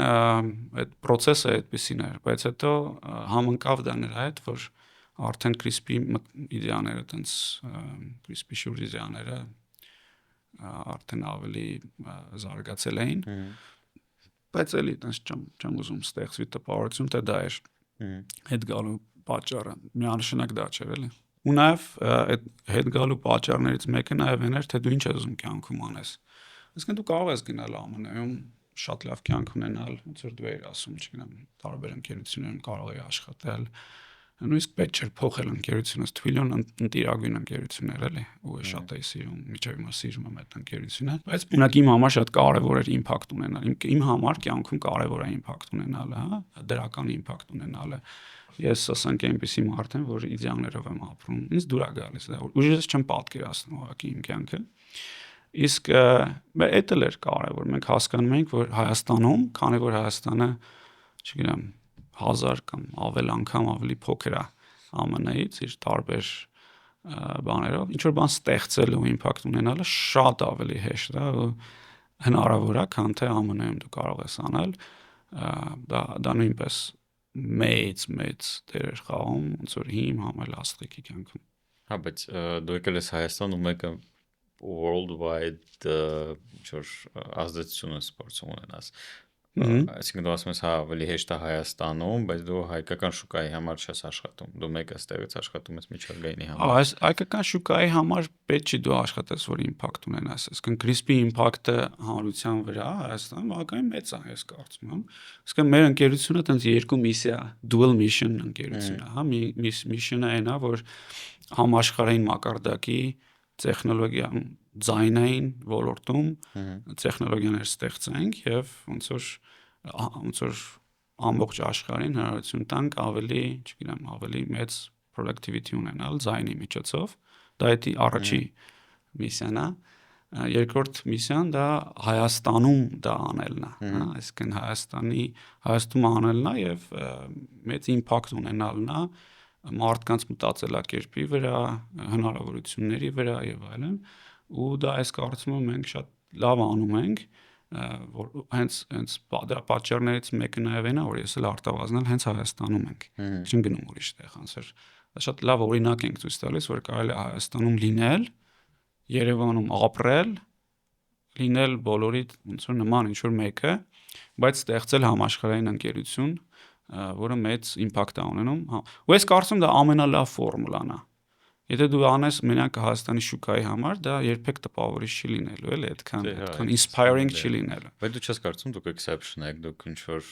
այդ process-ը այդպեսին էր, բայց հետո համընկավ դա նրա հետ, որ արդեն CRISP-ի իդեաները, տենց CRISP-ի շուրջ իդեաները արդեն ավելի զարգացել էին։ Բայց էլի տենց չեմ ուզում ստեղծվի տպավորություն, թե դա էր հետ գալու պատճառը։ Միանշանակ դա չէր էլի։ Ու նաև այդ հետ գալու պատճառներից մեկը նաև այն էր, թե դու ինչ ես ուզում կյանքում անես։ Այսինքն դու կարող ես գնալ ԱՄՆ-ում շատ լավ կյանք ունենալ, ոնց որ դու ես ասում, չգիտեմ, տարբեր ընկերություններում կարող ես աշխատել։ Նույնիսկ պետք չէր փոխել ընկերությունս, թվիլիոն ընտիրագույն ընկերություններ էլի, ու շատ էի սիրում, միջև հիմա սիրում եմ այդ ընկերությունը, բայց ունակ իմ համար շատ կարևոր էր իմպակտ ունենալ։ Իմ համար կյանքում կարևոր է իմպակտ ունենալը, հա, դրական իմպակտ ունենալը։ Ես ասենք այնպեսի մարդ եմ, որ իդեալներով եմ ապրում։ Ինձ դուր է գալիս դա, ուժս չեմ պատկերացնում ուղղակի իմ կյանքը։ Իսկ այդ էլ էր կարևոր։ Մենք հասկանում ենք, որ Հայաստանում, քանի որ Հայաստանը, չգիտեմ, 1000 կամ անգամ ավելի փոքր է ԱՄՆ-ից իր տարբեր բաներով, ինչ որ բան ստեղծել ու իմպակտ ունենալը շատ ավելի հեշտ է ու հնարավոր է, քան թե ԱՄՆ-ում դու կարող ես անել, դա նույնպես մեծ դեր էր խաղում, ոնց որ հիմ համել աստղիկի կյանքում։ Հա, բայց դու եկել ես Հայաստան ու մեկը worldwide ինչ-որ ազդեցություն ես փորձում ունենաս։ Այսինքն դու ասում ես, հա, ավելի հեշտ է Հայաստանում, բայց դու հայկական շուկայի համար չես աշխատում։ Դու մեկ այստեղից աշխատում ես միջազգայինի համար։ Այս հայկական շուկայի համար պետք չի դու աշխատես, որ իմպակտ ունենաս։ Այսինքն CRISP-ի իմպակտը հանրության վրա Հայաստանում բավականին մեծ է, ես կարծում եմ։ Այսինքն մեր ընկերությունը տենց երկու միսիա, dual mission ընկերություն է, հա, միսիոնը այն է, որ համաշխարհային մակարդակի տեխնոլոգիա ձայնային ոլորտում տեխնոլոգիաներ ստեղծենք եւ ոնց որ ամբողջ աշխարհին հնարավորություն տանք ավելի, չգիտեմ, ավելի մեծ productivity ունենալ ձայնի միջոցով։ Դա է առաջի միսիան է։ Երկրորդ միսիան դա Հայաստանում դա անելն է, հա, այսինքն Հայաստանում անելն է եւ մեծ իմպակտ ունենալն է մարդկանց մտածելակերպի վրա, հնարավորությունների վրա եւ այլն, ու դա այս կարծում եմ մենք շատ լավ անում ենք, որ հենց դրա պատճառներից մեկը նաեւ այն է, որ ես էլ արտավազնել հենց Հայաստանում ենք, չեմ գնում ուրիշ տեղ, անցեր։ Դա շատ լավ օրինակ ենք ցույց տալիս, որ կարելի է Հայաստանում լինել, Երևանում ապրել, լինել բոլորի ոնց որ նման ինչ որ մեկը, բայց ստեղծել համաշխարհային ընկերություն, որը մեծ իմպակտ է ունենում, հա։ Ու ես կարծում դա ամենալավ ֆորմուլան է։ Եթե դու անես մենակ Հայաստանի շուկայի համար, դա երբեք տպավորիչ չի լինելու, էլի, այդքան inspiring չի լինելու։ Բայց դու չես կարծում դուք exception եք, դուք ինչ որ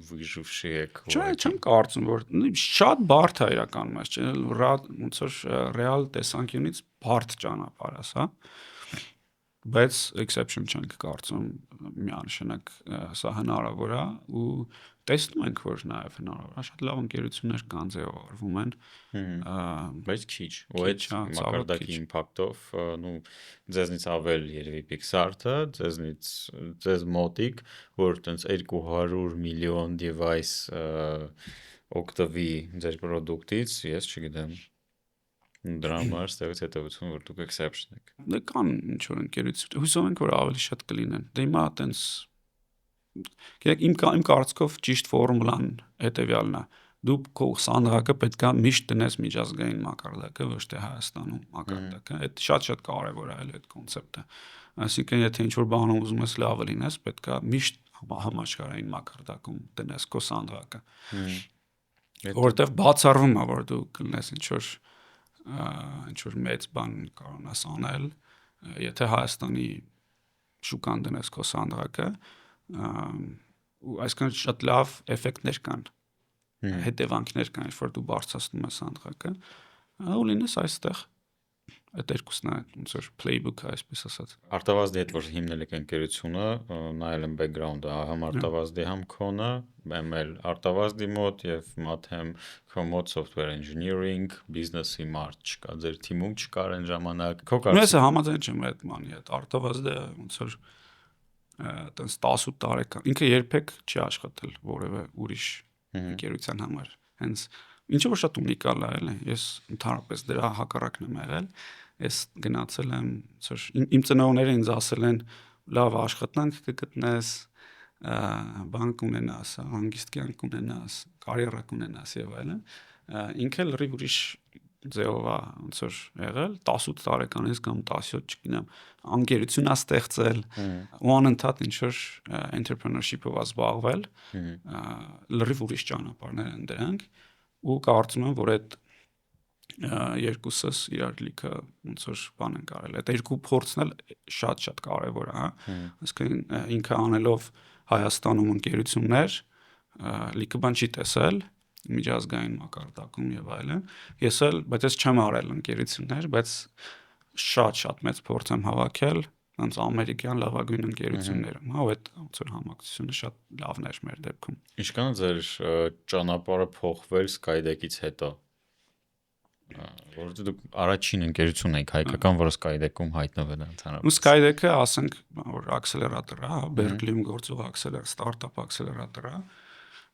վիժուշի եք։ Չեմ կարծում, որ շատ բարդ է իրականում այս, ոնց որ ռեալ տեսանկյունից բարդ ճանապարհ է, հա։ Բայց exception չենք կարծում, միանշանակ սա հնարավոր է ու տեսնում ենք, որ նաև հնարավոր է, շատ լավ ընկերություններ կան ձևավորվում են, բայց քիչ, ու այդ մակարդակի իմպակտով, նու ձեզնից ավել երևի Pixar-ը, ձեզ մոտիկ, որ տենց 200 միլիոն device օգտվի ձեր product-ից, ես չգիտեմ, դրա համար ստեղից հետևություն, որ դուք exception եք։ Դե կան ինչ-որ ընկերություն, հույսով ենք, որ ավելի շատ կլինեն, դե հիմա տենց Գիտեք, իմ կարծիքով ճիշտ ֆորմուլան հետևյալն է։ Դու քո սանդղակը պետքա միշտ դնես միջազգային մակարդակը, ոչ թե Հայաստանում մակարդակը։ Այդ շատ կարևոր է այդ կոնցեպտը։ Այսինքն, եթե ինչ-որ բանում ուզում ես լավը լինես, պետքա միշտ համաշխարհային մակարդակում դնես քո սանդղակը։ Որովհետև բացառվում է, որ դու կլինես ինչ-որ մեծ բան կարողանաս անել, եթե Հայաստանի շուկան դնես քո սանդղակը, ու այսքան շատ լավ էֆեկտներ կան, հետևանքներ կան, որ դու բարձրացնում ես սանդղակը, ու լինես այստեղ, այդ երկուսն է, ոնց որ playbook-ը, այսպես ասած։ Արտավազդի հետ որ հիմնել եք ընկերությունը, նայել եմ background-ը, համ Արտավազդի, համ քոնը, եմ էլ Արտավազդի մոտ եւ մաթեմ քո մոտ software engineering, business-ի մարդ չկա, ձեր թիմում չկար այն ժամանակ։ Ես համաձայն չեմ այդ բանի հետ, Արտավազդը ոնց որ այտենց 18 տարեկան։ Ինքը երբեք չի աշխատել որևէ ուրիշ ընկերության համար։ Հենց ինչը որ շատ ունիկալ է, էլի։ Ես ընդհանրապես դրա հակառակն եմ եղել։ Ես գնացել եմ, իմ ծնողները ինձ ասել են, լավ աշխատանք կգտնես, բան կունենաս, հանգիստ կյանք կունենաս, կարիերա կունենաս եւ այլն։ Ինքը լրիվ ուրիշ ձևով է ոնց որ եղել 18 տարեկանից կամ 17, չգիտեմ, անկերություն է ստեղծել ու անընդհատ ինչ որ entrepreneurship-ով զբաղվել, լրիվ ուրիշ ճանապարհներ են դրանք ու կարծում եմ, որ այդ երկուսս իրար լիքը ոնց որ բան են կարել։ Այդ երկու փորձն էլ շատ կարևոր է, հա։ Այսինքն ինքը անելով Հայաստանում ընկերություններ լիքը բան չի տեսել միջազգային մակարդակում եւ այլն։ Ես էլ, բայց ես չեմ արել ընկերություններ, բայց շատ մեծ փորձ եմ հավաքել ոնց ամերիկյան լավագույն ընկերություններում, հա, ու այդ ոնց որ համակցությունը շատ լավն էր մեր դեպքում։ Ինչքան է ձեր ճանապարհը փոխվել Skydeck-ից հետո։ Որովհետեւ դուք առաջին ընկերությունն եք հայկական, որը Skydeck-ում հայտնվել է ընդհանրապես։ Ու Skydeck-ը, ասենք, որ ակսելերատոր է, հա, Berkeley-ում գործող ստարտափ ակսելերատոր է։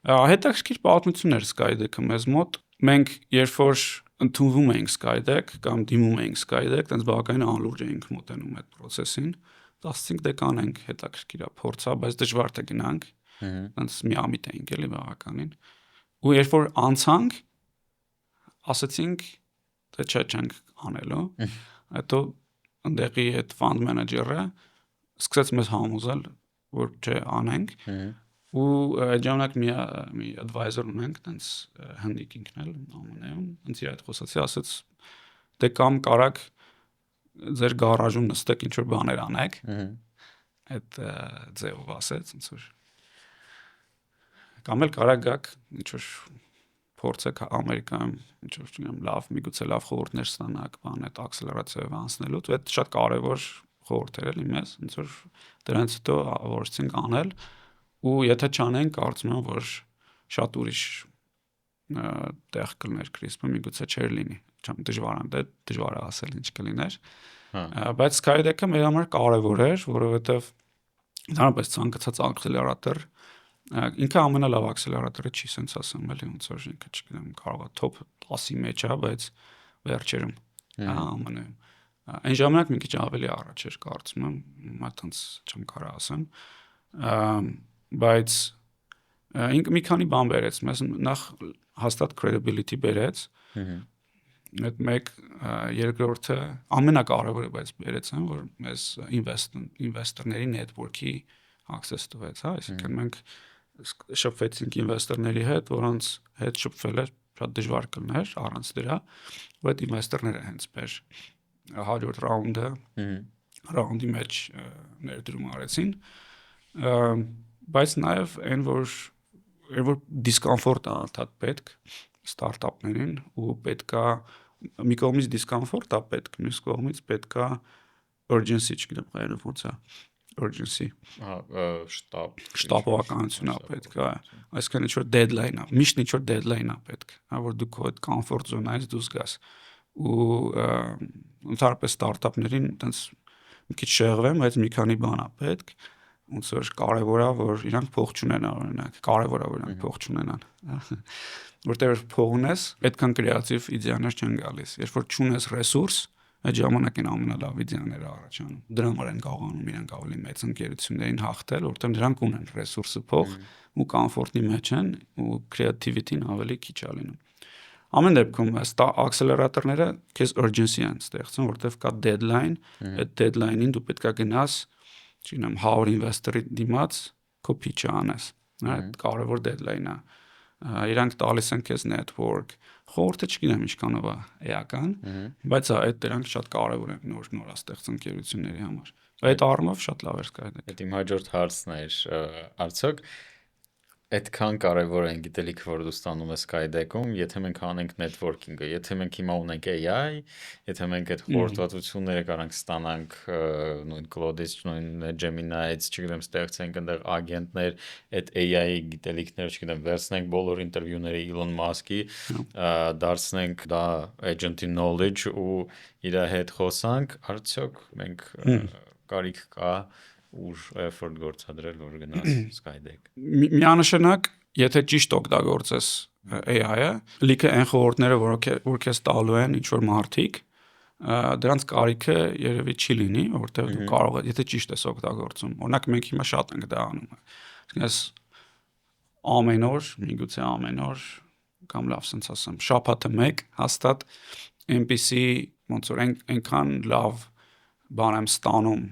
Հետաքրքիր պատմություն էր Skydeck-ը մեզ մոտ։ Մենք երբ որ ընդունվում էինք Skydeck կամ դիմում էինք Skydeck, տենց բավականին անլուրջ էինք մոտենում այդ process-ին։ Ասացինք դե կանենք, հետաքրքիր է, փորձա, բայց դժվար է գնանք։ Տենց միամիտ էինք էլի բավականին։ Ու երբ որ անցանք, ասացինք դե չենք անելու։ Հետո ընդեղի այդ fund manager-ը սկսեց մեզ համոզել, որ չէ անենք։ Ու այդ ժամանակ մի advisor ունենք, տենց հնդիկ ինքն էլ ԱՄՆ-ում, ինձ իր հետ խոսացի, ասաց դե կամ կարակ ձեր գարաժում նստեք ինչ որ բաներ անեք։ Այդ ձևով ասեց, ոնց որ կամ էլ կարակ գաք ինչ որ փորձեք Ամերիկայում ինչ որ չգիտեմ լավ միգուցե լավ խորհուրդներ ստանաք, բան այդ ակսելերացիայով անցնելու, այդ շատ կարևոր խորհուրդ էր էլի մեզ, ոնց որ դրանից հետո որոշեցինք անել ու եթե չանենք, կարծում եմ, որ շատ ուրիշ տեղ կլներ CRISP-ը միգուցե չէր լինի, դժվար է ասել ինչ կլիներ, բայց Skydeck-ը մեր համար կարևոր էր, որովհետև ընդհանրապես ցանկացած ակսելերատոր ինքը ամենալավ ակսելերատորը չի, sense ասեմ, էլի ոնց որ ինքը չգիտեմ, կարող է top 10-ի մեջ է, բայց վերջերում ԱՄՆ-ում այն ժամանակ մի քիչ ավելի առաջ էր, կարծում եմ, հիմա տենց չեմ կարող ասեմ, բայց ինքը մի քանի բան բերեց մեզ, նախ հաստատ credibility բերեց, այդ մեկ երկրորդը ամենակարևորը բայց բերեց այն, որ մեզ ինվեստորների network-ի access տվեց, հա, այսինքն մենք շփվեցինք ինվեստորների հետ, որոնց հետ շփվելը շատ դժվար կլներ առանց դրա, ու այդ ինվեստորները հենց մեր 100 ռաունդի մեջ ներդրում արեցին, բայց նաև այն որ դիսկոմֆորտ է անդադ պետք ստարտափներին ու պետքա մի կողմից դիսկոմֆորտ է պետք, մյուս կողմից պետքա urgency, չգիտեմ հայերեն ոնց է urgency, շտապողականություն է պետք, այսինքն ինչ որ deadline է, միշտ ինչ որ deadline է պետք, հա, որ դու քո այդ comfort zone-ից դուրս գաս ու ընդհանրապես ստարտափներին այտենց մի քիչ շեղվեմ, բայց մի քանի բան է պետք, ոնց որ կարևոր է, որ իրանք փող չունենան, օրինակ, կարևոր է, որ իրանք փող չունենան, որտեղ փող ունես, այդքան կրեատիվ իդեաներ չեն գալիս, երբ որ չունես ռեսուրս, այդ ժամանակին ամենալավ իդեաները առաջանում, դրա համար են կարողանում իրանք ավելի մեծ ընկերություններին հաղթել, որտեղ նրանք ունեն ռեսուրսը, փող ու կոմֆորտի մեջ են ու creativity-ն ավելի քիչ է լինում։ Ամեն դեպքում ակսելերատորները քեզ urgency են ստեղծում, որտեղ կա deadline, այդ deadline-ին դու պետք է գնաս, չգիտեմ, 100 ինվեստորի դիմաց քո pitch-ը անես, այդ կարևոր deadline-ը։ Իրանք տալիս են քեզ network, խորհուրդը չգիտեմ ինչքանով է էական, բայց այդ դրանք շատ կարևոր են նորաստեղծ ընկերությունների համար։ Այդ առումով շատ լավ էր Skydeck։ Այդ իմ հաջորդ հարցն էր, արդյոք այդքան կարևոր են գիտելիքը, որ դու ստանում ես Skydeck-ում, եթե մենք անենք networking-ը, եթե մենք հիմա ունենք AI, եթե մենք այդ խորհրդատվությունները կարանք ստանանք նույն Claude-ից, նույն Gemini-ից, չգիտեմ, ստեղծենք այնտեղ ագենտներ, այդ AI գիտելիքները, չգիտեմ, վերցնենք բոլոր ինտերվյուները Elon Musk-ի, դարձնենք դա agent knowledge ու իր հետ խոսանք, արդյոք մենք կարիք կա ուր effort գործադրել, որ գնաս Skydeck։ Միանշանակ, եթե ճիշտ օգտագործես AI-ը, լիքը այն խորհուրդները, որ քեզ տալու են ինչ որ մարդիկ, դրանց կարիքը երևի չի լինի, որտեղ դու կարող ես, եթե ճիշտ ես օգտագործում։ Օրինակ մենք հիմա շատ ենք դա անում։ Այսինքն ամեն օր, միգուցե ամեն օր կամ լավ sense ասեմ, շաբաթը մեկ հաստատ այնպիսի ոնց որ այնքան լավ բան եմ ստանում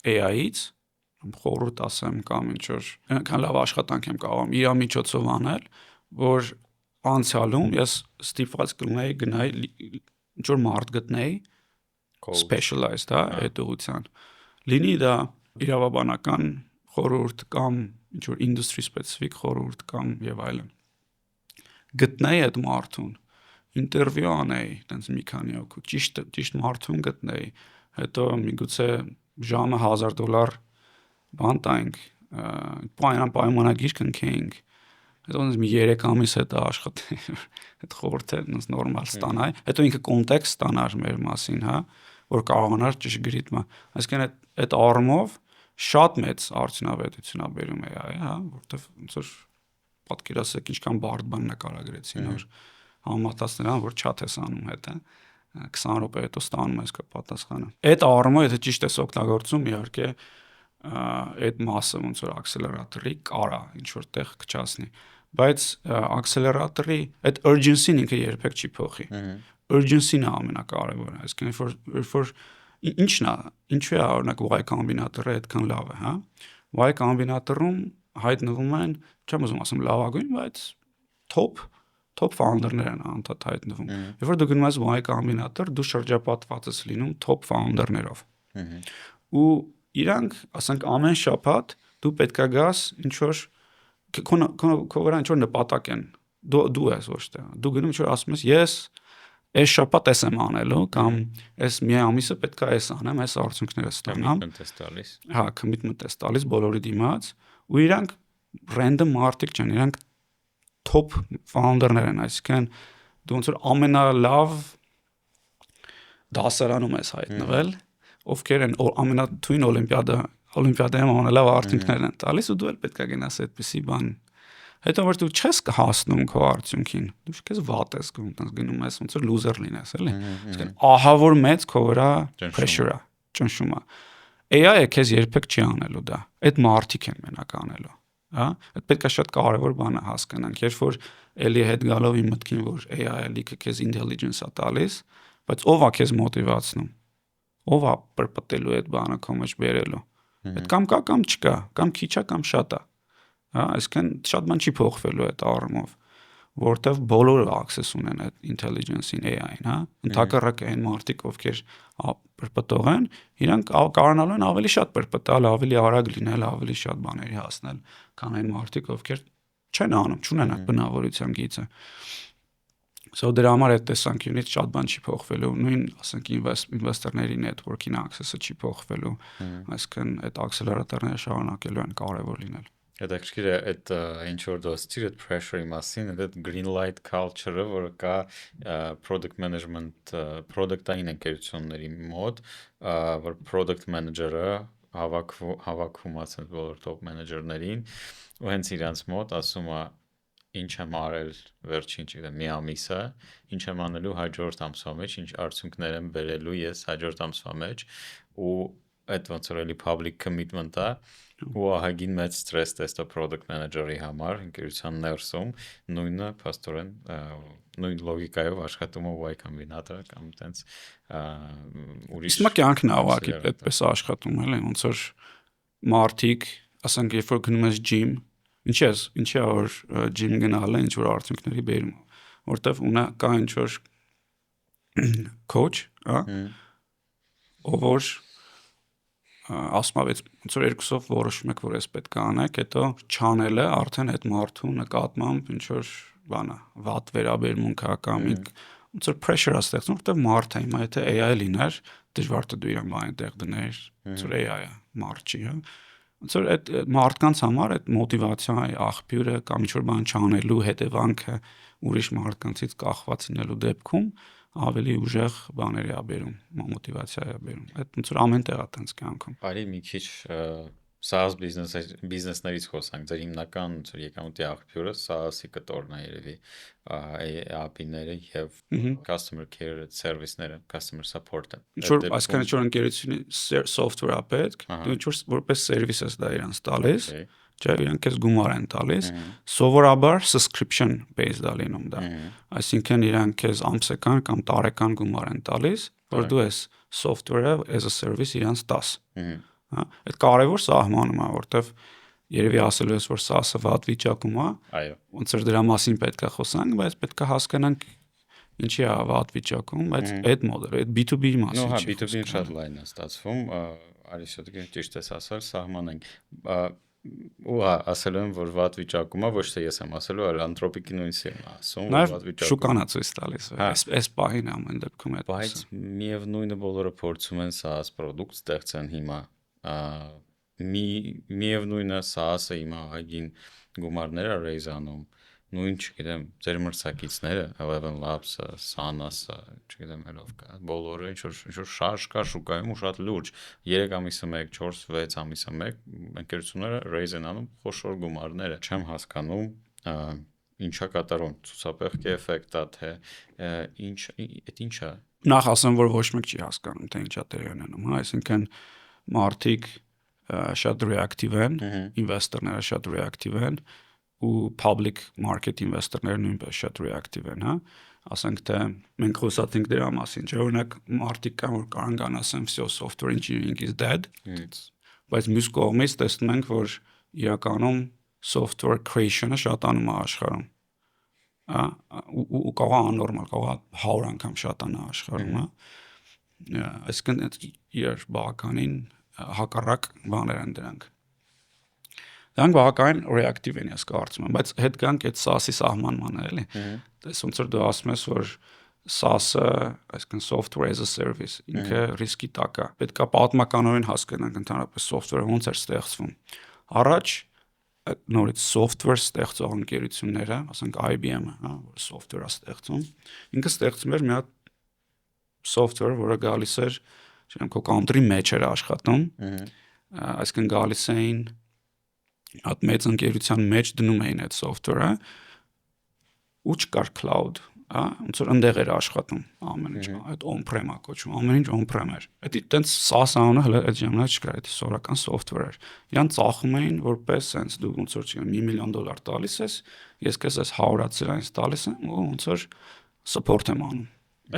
AI-ից, խորհուրդ ասեմ կամ ինչ որ այնքան լավ աշխատանք եմ կարող իր միջոցով անել, որ անցյալում ես ստիպված գնայի ինչ որ մարդ գտնեի specialized, հա, այդ ուղղության։ Լինի դա իրավաբանական խորհուրդ կամ ինչ որ industry specific խորհուրդ կամ եւ այլն։ Գտնեի այդ մարդուն, ինտերվյու անեի, տենց մի քանի օգու, ճիշտ մարդուն գտնեի, հետո միգուցե ժամը $1000 բան տանք, պայմանագիր կնքեինք, հետո մի 3 ամիս հետո աշխատեի, այդ խորհուրդը նորմալ ստանայի, հետո ինքը կոնտեքստ ստանար մեր մասին, հա, որ կարողանար ճշգրիտ այսինքն այդ առումով շատ մեծ արդյունավետություն ա բերում AI, հա, որտեվ ոնց որ պատկերացրեք ինչքան բարդ բան նկարագրեցին, որ համեմատած նրան, որ chat ես անում հետը 20 րոպե հետո ստանում ես պատասխանը։ Այդ առումով եթե ճիշտ ես օգտագործում, իհարկե այդ մասը ոնց որ accelerator-ի կարա ինչ որ տեղ կչացնի, բայց accelerator-ի այդ urgency-ն ինքը երբեք չի փոխի։ Urgency-ն է ամենակարևորը, այսինքն որ ինչու է օրինակ Y կոմբինատորը այդքան լավ է, հա։ Y կոմբինատորում հայտնվում են, չեմ ուզում ասեմ լավագույն, բայց top founder-ներ են անդադ հայտնվում։ Երբ որ դու գնում ես Y կոմբինատոր, դու շրջապատված ես լինում top founder-ներով։ Ու իրանք, ասենք ամեն շաբաթ դու պետքա գաս ինչ որ քո վրա ինչ որ նպատակ են։ Դու ես ոչ թե։ Դու գնում ինչ որ ասում ես, ես այս շաբաթ եմ անելու կամ այս մի ամիսը պետքա այս անեմ, այս արդյունքները ստանամ։ Հա, commitment ես տալիս բոլորի դիմաց, ու իրանք random մարդիկ չեն, իրանք top founder-ներ են, այսինքն դու ոնց որ ամենալավ դասարանում ես հայտնվել, ովքեր են ամենաթույն օլիմպիադայում ամենալավ արդյունքներն են տալիս, ու դու էլ պետքա գնաս այդպիսի բան։ Հետո որ դու չես հասնում քո արդյունքին, դու քեզ վատ ես գնում ես, ոնց որ loser լինես, էլի։ Այսինքն ահա որ մեծ քո վրա pressure-ը, ճնշում է։ AI-ը քեզ երբեք չի անելու դա։ Այդ մարդիկ են մենակ անելու, հա։ Այդ պետքա շատ կարևոր բան է հասկանանք, երբ որ էլի հետ գալով իմ մտքին, որ AI-ը լիքը քեզ intelligence-ա տալիս, բայց ով է քեզ մոտիվացնում։ Ով է պրպտելու այդ բանը քո մեջ բերելու։ Այդ կամ կա կամ չկա, կամ քիչ է կամ շատ է։ Հա, այսինքն շատ բան չի փոխվելու այդ առումով, որտեվ բոլորը access ունեն այդ intelligence-ին AI-ին, հա։ Ընդհակառակը այն մարդիկ, ովքեր պրպտող են, իրանք կարողանալու են ավելի շատ պրպտալ, ավելի արագ լինել, ավելի շատ բաների հասնել, քան այն մարդիկ, ովքեր չեն անում, չունեն այդ բնավորության գիծը։ So դրա համար այդ տեսանկյունից շատ բան չի փոխվելու, նույն ասենք ինվեստորների network-ին access-ը չի փոխվելու, այսինքն այդ accelerator-ները շարունակելու են կարևոր լինել։ Հետաքրքիր է այդ ինչ որ դասցիր այդ pressure-ի մասին, այդ green light culture-ը, որը կա product management, product-ային ընկերությունների մոտ, որ product manager-ը հավաքում ասած բոլոր top manager-ներին, ու հենց իրանց մոտ ասում է ինչ եմ արել վերջին, չգիտեմ, մի ամիսը, ինչ եմ անելու հաջորդ ամսվա մեջ, ինչ արդյունքներ եմ բերելու ես հաջորդ ամսվա մեջ, ու այդ ոնց որ էլի public commitment-ը ու ահագին մեծ stress test-ը product manager-ի համար ընկերության ներսում նույնը փաստորեն նույն լոգիկայով աշխատում է Y կոմբինատորը կամ տենց ուրիշ Իսկ կյանքն է ուղղակի այդպես աշխատում, էլի, ոնց որ մարդիկ, ասենք, երբ որ գնում ես gym, ինչի է որ gym գնալը ինչ որ արդյունքների բերում, որտեվ ունա կա ինչ որ coach, հա, ով որ ասում է ոնց որ երկուսով որոշում եք որ ես պետք է անեք, հետո չանելը արդեն այդ մարդու նկատմամբ ինչ որ բան է, վատ վերաբերմունք է կամ ոնց որ pressure-ը ստեղծում, որտեվ մարդը հիմա եթե AI լիներ, դժվար է դու իրան բանի տեղ դներ, ոնց որ AI-ը մարդ չի, հա։ Ոնց որ այդ մարդկանց համար այդ մոտիվացիայի աղբյուրը կամ ինչ որ բան չանելու հետևանքը ուրիշ մարդկանցից կախված լինելու դեպքում ավելի ուժեղ բաների է բերում, մոտիվացիա է բերում։ Այդ ոնց որ ամեն տեղ է տենց կյանքում։ Արի մի քիչ SaaS բիզնեսներից խոսանք, ձեր հիմնական ծր եկամուտի աղբյուրը SaaS-ի կտորն է երևի API-ները եւ customer care service-ները, customer support-ը։ Ինչ-որ այսքան ինչ-որ ընկերությունի software-ը պետք, դու ինչ-որ որպես service ես դա իրանց տալիս, չէ, իրանք քեզ գումար են տալիս, սովորաբար subscription based է լինում դա։ Այսինքն իրանք քեզ ամսական կամ տարեկան գումար են տալիս, որ դու ես software-ը as a service իրանց տաս։ Հա, այդ կարևոր սահմանում է, որտեվ երևի ասելու ես, որ SaaS-ը վատ վիճակում է։ Այո։ Ոնց որ դրա մասին պետք է խոսանք, բայց պետք է հասկանանք ինչի է վատ վիճակում, բայց այդ մոդելը, այդ B2B մասին չի։ B2B-ն շատ լայն է ստացվում, արի շուտի ճիշտ ես ասել, սահմանենք։ Ու ասելու եմ, որ վատ վիճակում է, ոչ թե ես եմ ասելու, այլ Anthropic-ի նույնիսկ եմ ասում, որ վատ վիճակում։ Շուկան է ցույց տալիս, այս պահին ամեն դեպքում է։ Բայց միևնույնը բոլորը փորձում են SaaS product ստեղծեն հիմա։ Միևնույնը SaaS-ը հիմա ահագին գումարներ է raise-անում, նույն չգիտեմ, ձեր մրցակիցները, Eleven Labs-ը, Sanas-ը, չգիտեմ, ելով կա, բոլորը ինչ-որ շարժ կա շուկայում ու շատ լուրջ, 3 ամիսը 1, 4-6 ամիսը 1 ընկերությունները raise են անում խոշոր գումարները, չեմ հասկանում ինչա կատարում, ցուցաբեղկի էֆեկտա, թե ինչա։ Նախ ասեմ, որ ոչ մեկ չի հասկանում, թե ինչա տեղի ունենում, հա, այսինքն մարդիկ շատ reactive են, investor-ները շատ reactive են, ու public market investor-ները նույնպես շատ reactive են, հա։ Ասենք թե մենք խոսացինք դրա մասին, չէ՞, օրինակ մարդիկ կան, որ կարող են ասեն, всё, software engineering is dead, բայց մյուս կողմից տեսնում ենք, որ իրականում software creation-ը շատանում է աշխարհում, հա, ու կարող է աննորմալ, կարող է 100 անգամ շատանա աշխարհում, հա։ Այսինքն իր բավականին հակառակ բաներ են դրանք։ Դրանք բավական reactive են, ես կարծում եմ, բայց հետ գանք այդ SaaS-ի սահմանմանը, էլի։ Դες ոնց որ դու ասում ես, որ SaaS-ը, այսինքն software as a service, ինքը ռիսկի տակ է։ Պետք է պատմականորեն հասկանանք ընդհանրապես software-ը ոնց է ստեղծվում։ Առաջ նորից software ստեղծող ընկերությունները, ասենք IBM-ը, հա, որ software-ը ստեղծում, ինքը ստեղծում էր մի հատ software, որը գալիս էր, չեմ քո country մեջ էր աշխատում, այսինքն գալիս էին այդ մեծ ընկերության մեջ դնում էին այդ software-ը ու չկար cloud, հա, ոնց որ այնտեղ էր աշխատում ամեն ինչ, այդ on-prem-ա կոչվում, ամեն ինչ on-prem էր։ Դա տենց SaaS անունը հələ այդ ժամանակ չկար, դա սովորական software էր։ Իրան ծախում էին որպես sense դու ոնց որ չգիտեմ $1 million տալիս ես, ես քեզ այս 100-ացել այնց տալիս եմ ու ոնց որ support եմ անում։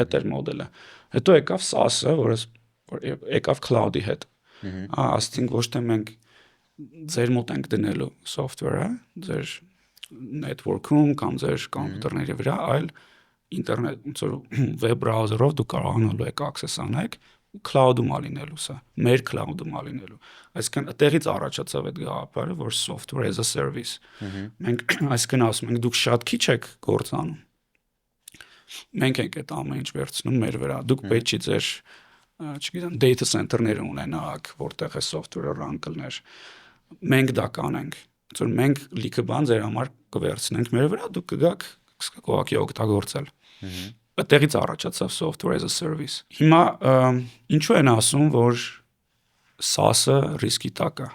Այդ էր մոդելը։ Հետո եկավ SaaS-ը, որ եկավ cloud-ի հետ։ Ասենք ոչ թե մենք ձեր մոտ ենք դնելու software-ը, ձեր network-ում կամ ձեր կոմպյուտերների վրա, այլ ինտերնետ, ոնց որ web browser-ով դու կարողանալու եք access անեք ու cloud-ում ալինելու սա, մեր cloud-ում ալինելու։ Այսինքն այդտեղից առաջացավ այդ գաղափարը, որ software as a service։ Մենք այսինքն ասում ենք, դուք շատ քիչ եք գործանում։ Մենք ենք այդ ամեն ինչ վերցնում մեր վրա։ Դուք պետք չի ձեր, չգիտեմ, data center-ները ունենաք, որտեղ է software-ը run կլներ։ Մենք դա կանենք, որ մենք լիքը բան ձեր համար կվերցնենք մեր վրա, դուք կգաք կողակի օգտագործել։ Այդտեղից առաջացավ software as a service։ Հիմա ինչու են ասում, որ SaaS-ը ռիսկի տակ է։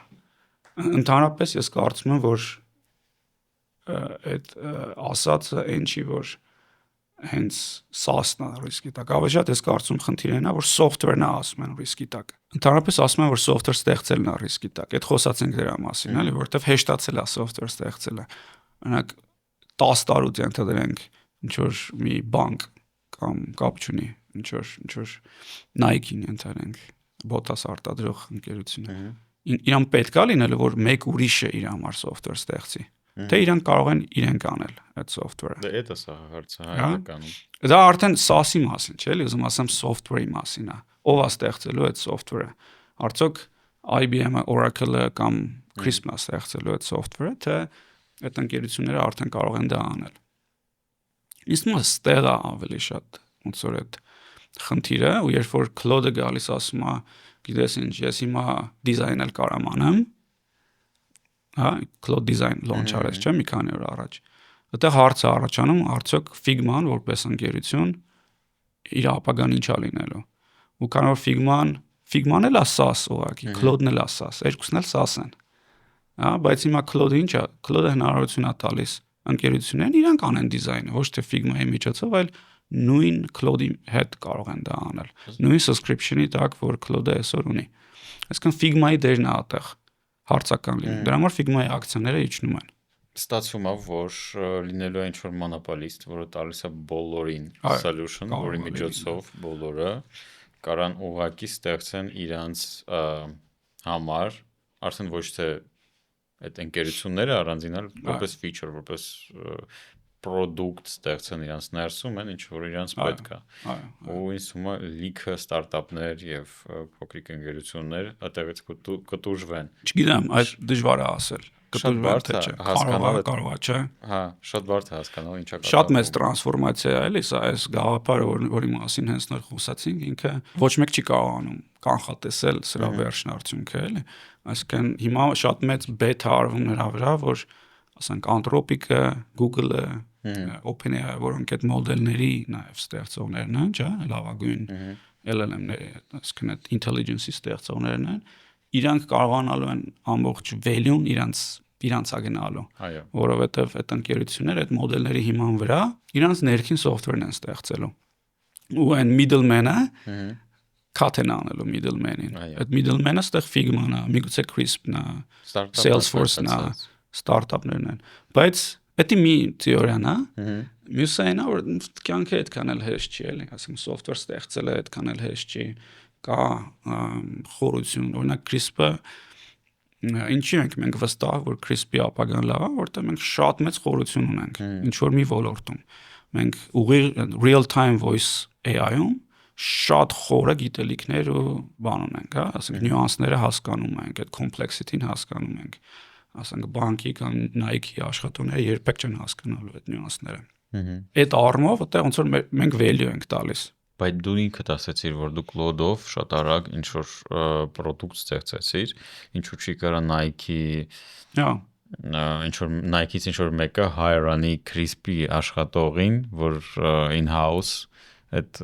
Ընդհանրապես ես կարծում եմ, որ այդ ասածը այն չի, որ հենց SaaS-ն է ռիսկի տակ։ Ավելի շատ ես կարծում խնդիրն է, որ software-ն է ասում են ռիսկի տակ։ Ընդհանրապես ասում են, որ software ստեղծելն է ռիսկի տակ։ Այդ խոսացինք դրա մասին, էլի, որովհետև հեշտացել է software ստեղծելը։ Օրինակ 10 տարուց ենթադրենք ինչ որ մի բանկ կամ կապ չունի, ինչ որ Nike-ին ենթադրենք, բոտաս արտադրող ընկերությունը։ Իրան պետք է լինելու, որ մեկ ուրիշը իր համար software ստեղծի։ Թե իրենք կարող են իրենք անել այդ software-ը։ Դա է սա հարցը հայկանում։ Դա արդեն SaaS-ի մասին չէ՞, էլի, ուզում ասեմ software-ի մասին է։ Ով է ստեղծելու այդ software-ը։ Արդյոք IBM-ը, Oracle-ը կամ Crisp-ն է ստեղծելու այդ software-ը, թե այդ ընկերությունները արդեն կարող են դա անել։ Իսկ մաս ստեղ է ավելի շատ ոնց որ այդ խնդիրը, ու երբ որ Claude-ը գալիս ասում է, գիտես ինչ, ես հիմա դիզայնել կարամ անեմ, հա, Claude Design launch արեց, չէ՞, մի քանի օր առաջ։ Այդտեղ հարցը առաջանում, արդյոք Figma-ն որպես ընկերություն իր ապագան ինչա լինելու։ Ու քանի որ Figma-ն Figma-ն էլ է SaaS ուղղակի, Claude-ն էլ է SaaS, երկուսն էլ SaaS են։ Հա, բայց հիմա Claude-ը ինչ է, Claude-ը հնարավորություն է տալիս ընկերություններին իրանք անեն դիզայնը, ոչ թե Figma-ի միջոցով, այլ նույն Claude-ի հետ կարող են դա անել։ Նույն subscription-ի տակ, որ Claude-ը այսօր ունի։ Այսինքն Figma-ի դերն է այդտեղ հարցական լինում։ Դրա համար Figma-ի ակցիաները իջնում են։ Ստացվում է, որ լինելու է ինչ-որ monopolist, որը տալիս է բոլորին solution, որի միջոցով բոլորը կարան ուղղակի ստեղծեն իրանց համար, արդեն ոչ թե այդ ընկերությունները առանձին, այլ որպես feature, որպես product ստեղծեն իրանց ներսում են, ինչ որ իրանց պետք է։ Ու ինձ թվում է լիքը ստարտափներ եւ փոքրիկ ընկերություններ այդտեղից կտուժվեն։ Չգիտեմ, այդ դժվար է ասել։ Շատ բարդ է հասկանալ, կարող է, չէ։ Հա, շատ բարդ է հասկանալ ինչա կատարվում։ Շատ մեծ տրանսֆորմացիա է, էլի, սա այս գաղափարը, որի մասին հենց նոր խոսացինք, ինքը ոչ մեկ չի կարողանում կանխատեսել սրա վերջն արդյունքը, էլի։ Այսինքն հիմա շատ մեծ բեթա արվում նրա վրա, որ ասենք Anthropic-ը, Google-ը, OpenAI, որոնք այդ մոդելների նաև ստեղծողներն են, չէ՞, լավագույն LLM-ների, այսինքն այդ intelligence-ի ստեղծողներն են, իրանք կարողանալու են ամբողջ value-ն իրանց ագնալու, որովհետև այդ ընկերությունները այդ մոդելների հիման վրա իրանց ներքին software-ն են ստեղծելու։ Ու այն middleman-ը cut են անելու middleman-ին։ Այդ middleman-ը ստեղ Figma-ն է, միգուցե Crisp-ն է, Salesforce-ն է, ստարտափներն են, բայց դա մի թեորիան է, մյուսը այն է, որ կյանքը այդքան էլ հեշտ չի, էլի, ասենք software ստեղծելը այդքան էլ հեշտ չի, կա խորություն, օրինակ Crisp-ը, ինչի ենք մենք վստահ, որ Crisp-ի ապագան լավ է, որտեղ մենք շատ մեծ խորություն ունենք, ինչ որ մի ոլորտում, մենք ուղիղ real-time voice AI-ում շատ խորը գիտելիքներ ու բան ունենք, հա, ասենք նյուանսները հասկանում ենք, այդ complexity-ն հասկանում ենք, ասենք բանկի կամ Nike-ի աշխատողները երբեք չեն հասկանալու այդ նյուանսները։ Այդ առումով այդտեղ ոնց որ մենք value ենք տալիս։ Բայց դու ինքդ ասացիր, որ դու Claude-ով շատ արագ ինչ որ product ստեղծեցիր, ինչու՞ չի կարա Nike-ի, ինչ որ Nike-ից ինչ որ մեկը hire-անի Crisp-ի աշխատողին, որ in-house այդ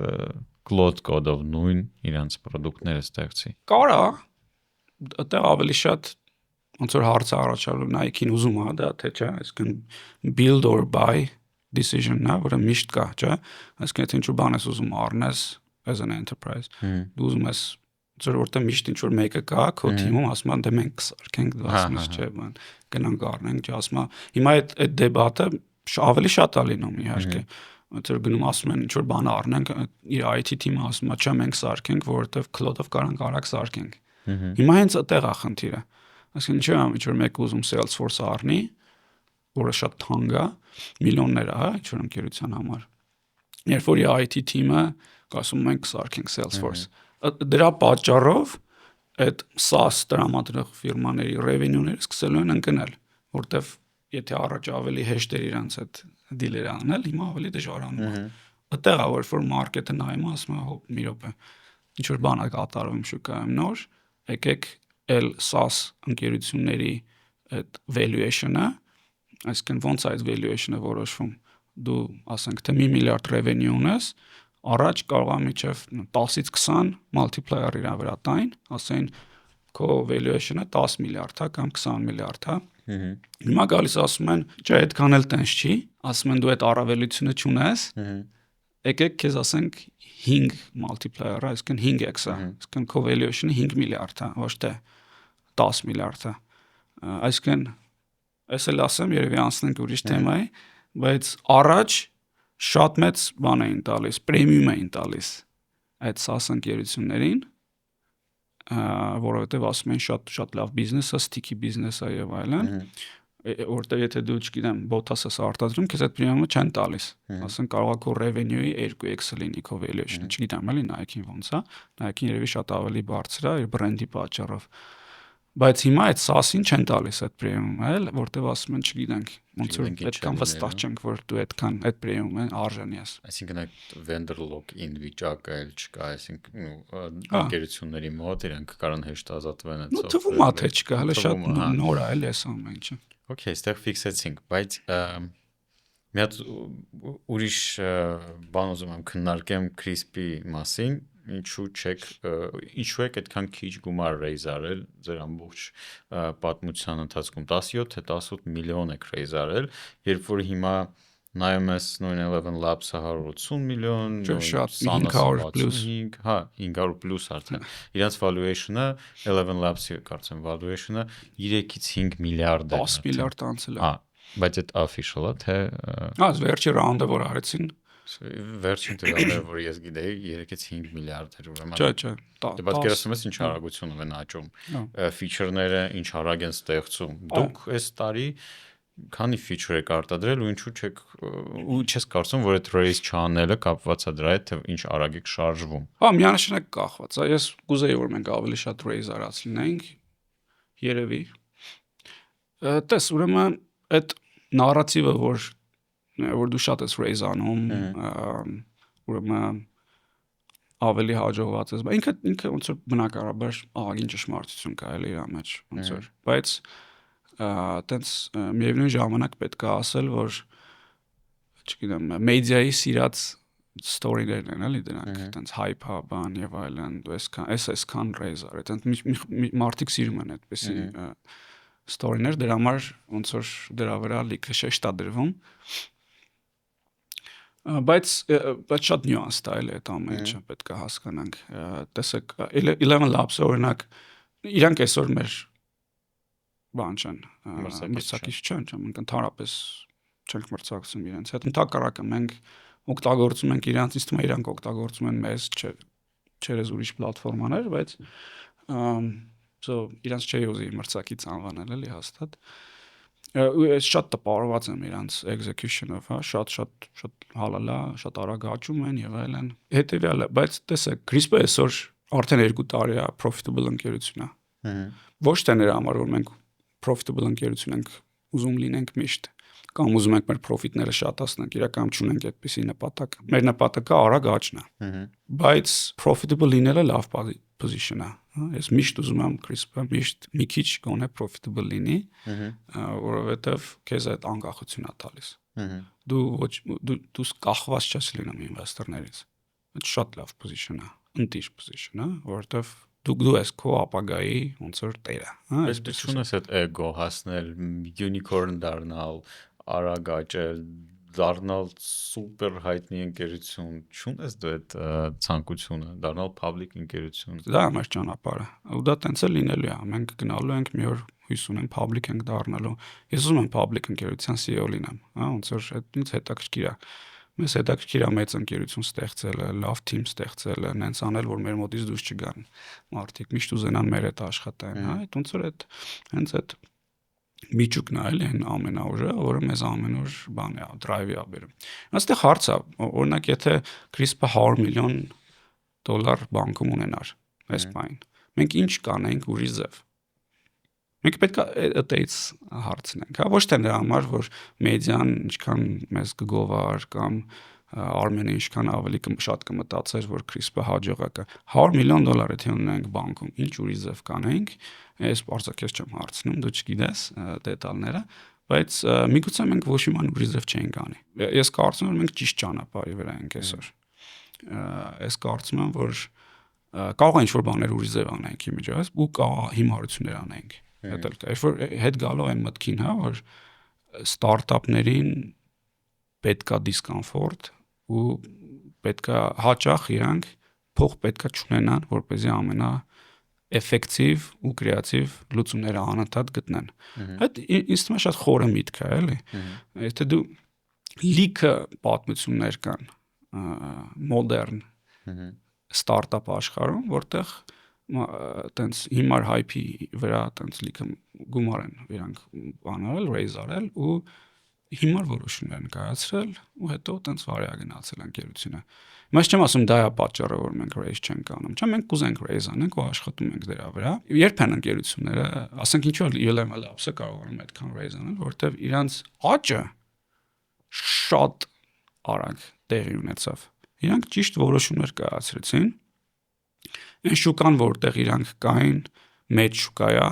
Claude code-ով նույն իրանց product-ները ստեղծի։ Կարա, այդտեղ ավելի շատ ոնց որ հարց առաջանում Nike-ին ուզում է դա թե չէ, այսինքն build or buy decision-ն է, որը միշտ կա, չէ, այսինքն եթե ինչ-որ բան ես ուզում առնես as an enterprise, դու ուզում ես ծոր որտեղ միշտ ինչ-որ մեկը կա, քո թիմում ասում են դե մենք կսարքենք, դու ասում ես չէ, բան, գնանք առնենք, չէ, ասում հիմա այդ դեբատը ավելի շատ է լինում իհարկե, ոնց որ գնում ասում են ինչ-որ բան առնենք, իր IT թիմը ասում է, չէ, մենք սարքենք, որովհետև Claude-ով կարանք արագ սարքենք։ Հիմա հենց այդտեղ է խնդիրը։ Այսինքն չէ, ինչ-որ մեկը ուզում Salesforce-ը առնի, որը շատ թանկ է, միլիոններ է, հա, ինչ-որ ընկերության համար։ Երբ որ IT թիմը ասում մենք սարքենք Salesforce, դրա պատճառով այդ SaaS տրամադրող ֆիրմաների revenue-ները սկսելու են ընկնել, որտեվ եթե առաջ ավելի հեշտ էր իրանց այդ դիլերը անել, հիմա ավելի դժվարանում է։ Այդտեղ է որ մարքեթը նայում է, ասում է, հոп, մի րոպե, ինչ որ բան է կատարվում շուկայում նոր, եկեք էլ SaaS ընկերությունների այդ valuation-ը, այսինքն ոնց այդ valuation-ը որոշվում, դու ասենք թե 1 միլիարդ revenue ունես, առաջ կարող է միջև 10-ից 20 multiplier իրա վրա տային, ասեն քո valuation-ը 10 միլիարդ է կամ 20 միլիարդ է։ Հիմա գալիս ասում են, չէ, այդքան էլ տենց չի, ասում են դու այդ առավելությունը չունես, եկեք քեզ ասենք 5 multiplier-ը, այսինքն 5x է, այսինքն քո valuation-ը 5 միլիարդ է, ոչ թե 10 միլիարդ է։ Այսինքն ես էլ ասեմ, երևի անցնենք ուրիշ թեմայի, բայց առաջ շատ մեծ բան էին տալիս, պրեմիում էին տալիս այդ SaaS ընկերություններին, որովհետև ասում են շատ լավ բիզնես է, sticky բիզնես է եւ այլն, որտեղ եթե դու չգիտեմ, բոթաս ես արտադրում, քեզ այդ պրեմիումը չեն տալիս։ Ասեն կարող է քո revenue-ի 2x լինի քո valuation-ը, չգիտեմ, էլի Nike-ին ոնց է, Nike-ին երևի շատ ավելի բարձր է իր բրենդի պատճառով։ Բայց հիմա այդ SaaS-ին չեն տալիս այդ պրեմիումը, էլ որտեվ ասում են, չգիտենք, ոնց որ այդքան վստահ չենք, որ դու այդքան այդ պրեմիումը արժանի ես։ Այսինքն այդ vendor lock-in վիճակը էլ չկա, այսինքն ընկերությունների մոտ իրանք կարան հեշտ ազատվեն այդ software-ը։ Թվում է թե չկա, հələ շատ նոր է էլ այս ամեն ինչը։ Okay, այստեղ ֆիքսեցինք, բայց մի հատ ուրիշ բան ուզում եմ քննարկեմ Crisp-ի մասին, ինչու եք այդքան քիչ գումար raise արել ձեր ամբողջ պատմության ընթացքում 17 թե 18 միլիոն եք raise արել, երբ որ հիմա նայում ես նույն 11 Labs-ը 180 միլիոն, շատ 500+, հա 500+ արդեն։ Իրանց valuation-ը 11 Labs-ի կարծեմ valuation-ը 3-ից 5 միլիարդ է։ 10 միլիարդ անցել է։ Հա, բայց այդ official-ը թե վերջի ռաունդը որ արեցին վերջին տվյալները, որ ես գիտեի, 3-ից 5 միլիարդ էր ուրեմն։ Չէ։ Դե պատկերացնում ես ինչ արագություն են աճում, feature-ները ինչ արագ են ստեղծում։ Դուք այս տարի քանի feature եք արտադրել ու ինչու չես կարծում, որ այդ raise չանելը կապված է դրա հետ, թե ինչ արագ եք շարժվում։ Հա, միանշանակ կախված է։ Ես կուզեի, որ մենք ավելի շատ raise արած լինենք, երևի։ Տես, ուրեմն այդ նարատիվը, որ դու շատ ես raise անում, ուրեմն ավելի հաջողված ես, ինքը ոնց որ բնականաբար ահագին ճշմարտություն կա էլի իր մեջ, ոնց որ, բայց տենց միևնույն ժամանակ պետք է ասել, որ չգիտեմ, մեդիայի սիրած story-ներն են էլի դրանք, տենց hype-ա բան եւ այլն, դու այսքան raise արել, տենց մարդիկ սիրում են այդպեսի story-ներ, դրա համար ոնց որ դրա վրա լիքը շեշտ է դրվում։ Բայց շատ նյուանս է էլի այդ ամեն ինչը պետք է հասկանանք։ Տեսեք 11 Labs-ը օրինակ իրանք այսօր մեր բան չեն, մրցակից չեն, մենք ընդհանրապես չենք մրցակցում իրենց հետ։ Ընդհակառակը մենք օգտագործում ենք իրանց, ինձ թվում է իրանք օգտագործում են մեզ, չերես ուրիշ պլատֆորմաներ, բայց իրանց չի ուզի մրցակից անվանել էլի հաստատ։ Ես շատ տպավորված եմ իրանց execution-ով, հա, շատ հալալ է, շատ արագ աճում են եւ այլն։ Հետեւյալը, բայց տեսեք, CRISPR-ը այսօր արդեն 2 տարի է profitable ընկերություն է։ Ոչ թե նրա համար, որ մենք profitable ընկերություն ենք ուզում լինենք միշտ, կամ ուզում ենք մեր profit-ները շատացնենք, իրականում չունենք այդպիսի նպատակ։ Մեր նպատակը արագ աճն է։ Բայց profitable լինելը լավ position է, հա, ես միշտ ուզում եմ CRISPR-ը միշտ մի քիչ գոնե profitable լինի, որովհետև քեզ այդ անկախություն է տալիս։ Դու կախված չես լինում ինվեստորներից։ Այդ շատ լավ position է, ընտիր position է, որովհետև դու ես քո ապագայի ոնց որ տերը, հա, այսպես չունես այդ ego հասնել, unicorn դառնալ, արագ աճել, դառնալ սուպեր հայտնի ընկերություն, չունես դու այդ ցանկությունը, դառնալ public ընկերություն։ Դա մեր ճանապարհը։ Ու դա տենց է լինելու է, մենք գնալու ենք մի օր հույս ունենք public ենք դառնալու։ Ես ուզում եմ public ընկերության CEO լինեմ, հա, ոնց որ այդ ինձ հետաքրքիր է։ Մեզ հետաքրքիր է մեծ ընկերություն ստեղծելը, լավ թիմ ստեղծելը, նենց անել, որ մեր մոտից դուրս չգան մարդիկ, միշտ ուզենան մեր հետ աշխատեն, հա, այդ ոնց որ այդ հենց այդ միջուկն է էլի այն ամենաուժը, որը մեզ ամեն օր բան է, drive-ի է բերում։ Այստեղ հարց է, օրինակ եթե CRISPR $100 միլիոն բանկում ունենար այս բան, մենք ինչ կանենք ուրիշ ձև։ Մենք պետք է այդից հարցնենք, հա, ոչ թե նրա համար, որ մեդիան ինչքան մեզ կգովար կամ Արմենը ինչքան ավելի շատ կմտածեր, որ CRISPR հաջողակ է։ $100 միլիոն եթե ունենք բանկում, ինչ ուրիշ ձև կանենք, ես բարձրակես չեմ հարցնում, դու չգիտես դետալները, բայց միգուցե մենք ոչ իման ուրիշ ձև չենք անի։ Ես կարծում եմ, մենք ճիշտ ճանապարհի վրա ենք այսօր։ Ես կարծում եմ, որ կարող է ինչ-որ բաներ ուրիշ ձև անենք իմիջիայից ու կարող հիմարություններ անենք։ Այդ էլ կա։ Երբ որ հետ գալու այն մտքին, հա, որ ստարտափներին պետքա դիսկոմֆորտ ու պետքա հաճախ իրանք փող պետքա չունենան, որպեսզի ամենաէֆեկտիվ ու կրեատիվ լուծումները անընդհատ գտնեն։ Այդ ինձ թվում է շատ խորը միտք է, էլի։ Եթե դու լիքը պատմություններ կան մոդեռն ստարտափ աշխարհում, որտեղ տենց հիմար hype-ի վրա տենց լիքը գումար են իրանք բանել, raise արել ու հիմար որոշումներ են կայացրել ու հետո տենց վարյա գնացել ընկերությունը։ Ես չեմ ասում դա է պատճառը, որ մենք raise չենք անում։ Չէ, մենք կուզենք raise անենք ու աշխատում ենք դրա վրա։ Երբ են ընկերությունները, ասենք ինչու ELM Labs-ը կարողանում այդքան raise անել, որովհետև իրանց աճը շատ արագ տեղի ունեցավ։ Իրանք ճիշտ որոշումներ կայացրեցին։ Այն շուկան, որտեղ իրանք կային, մեծ շուկա է,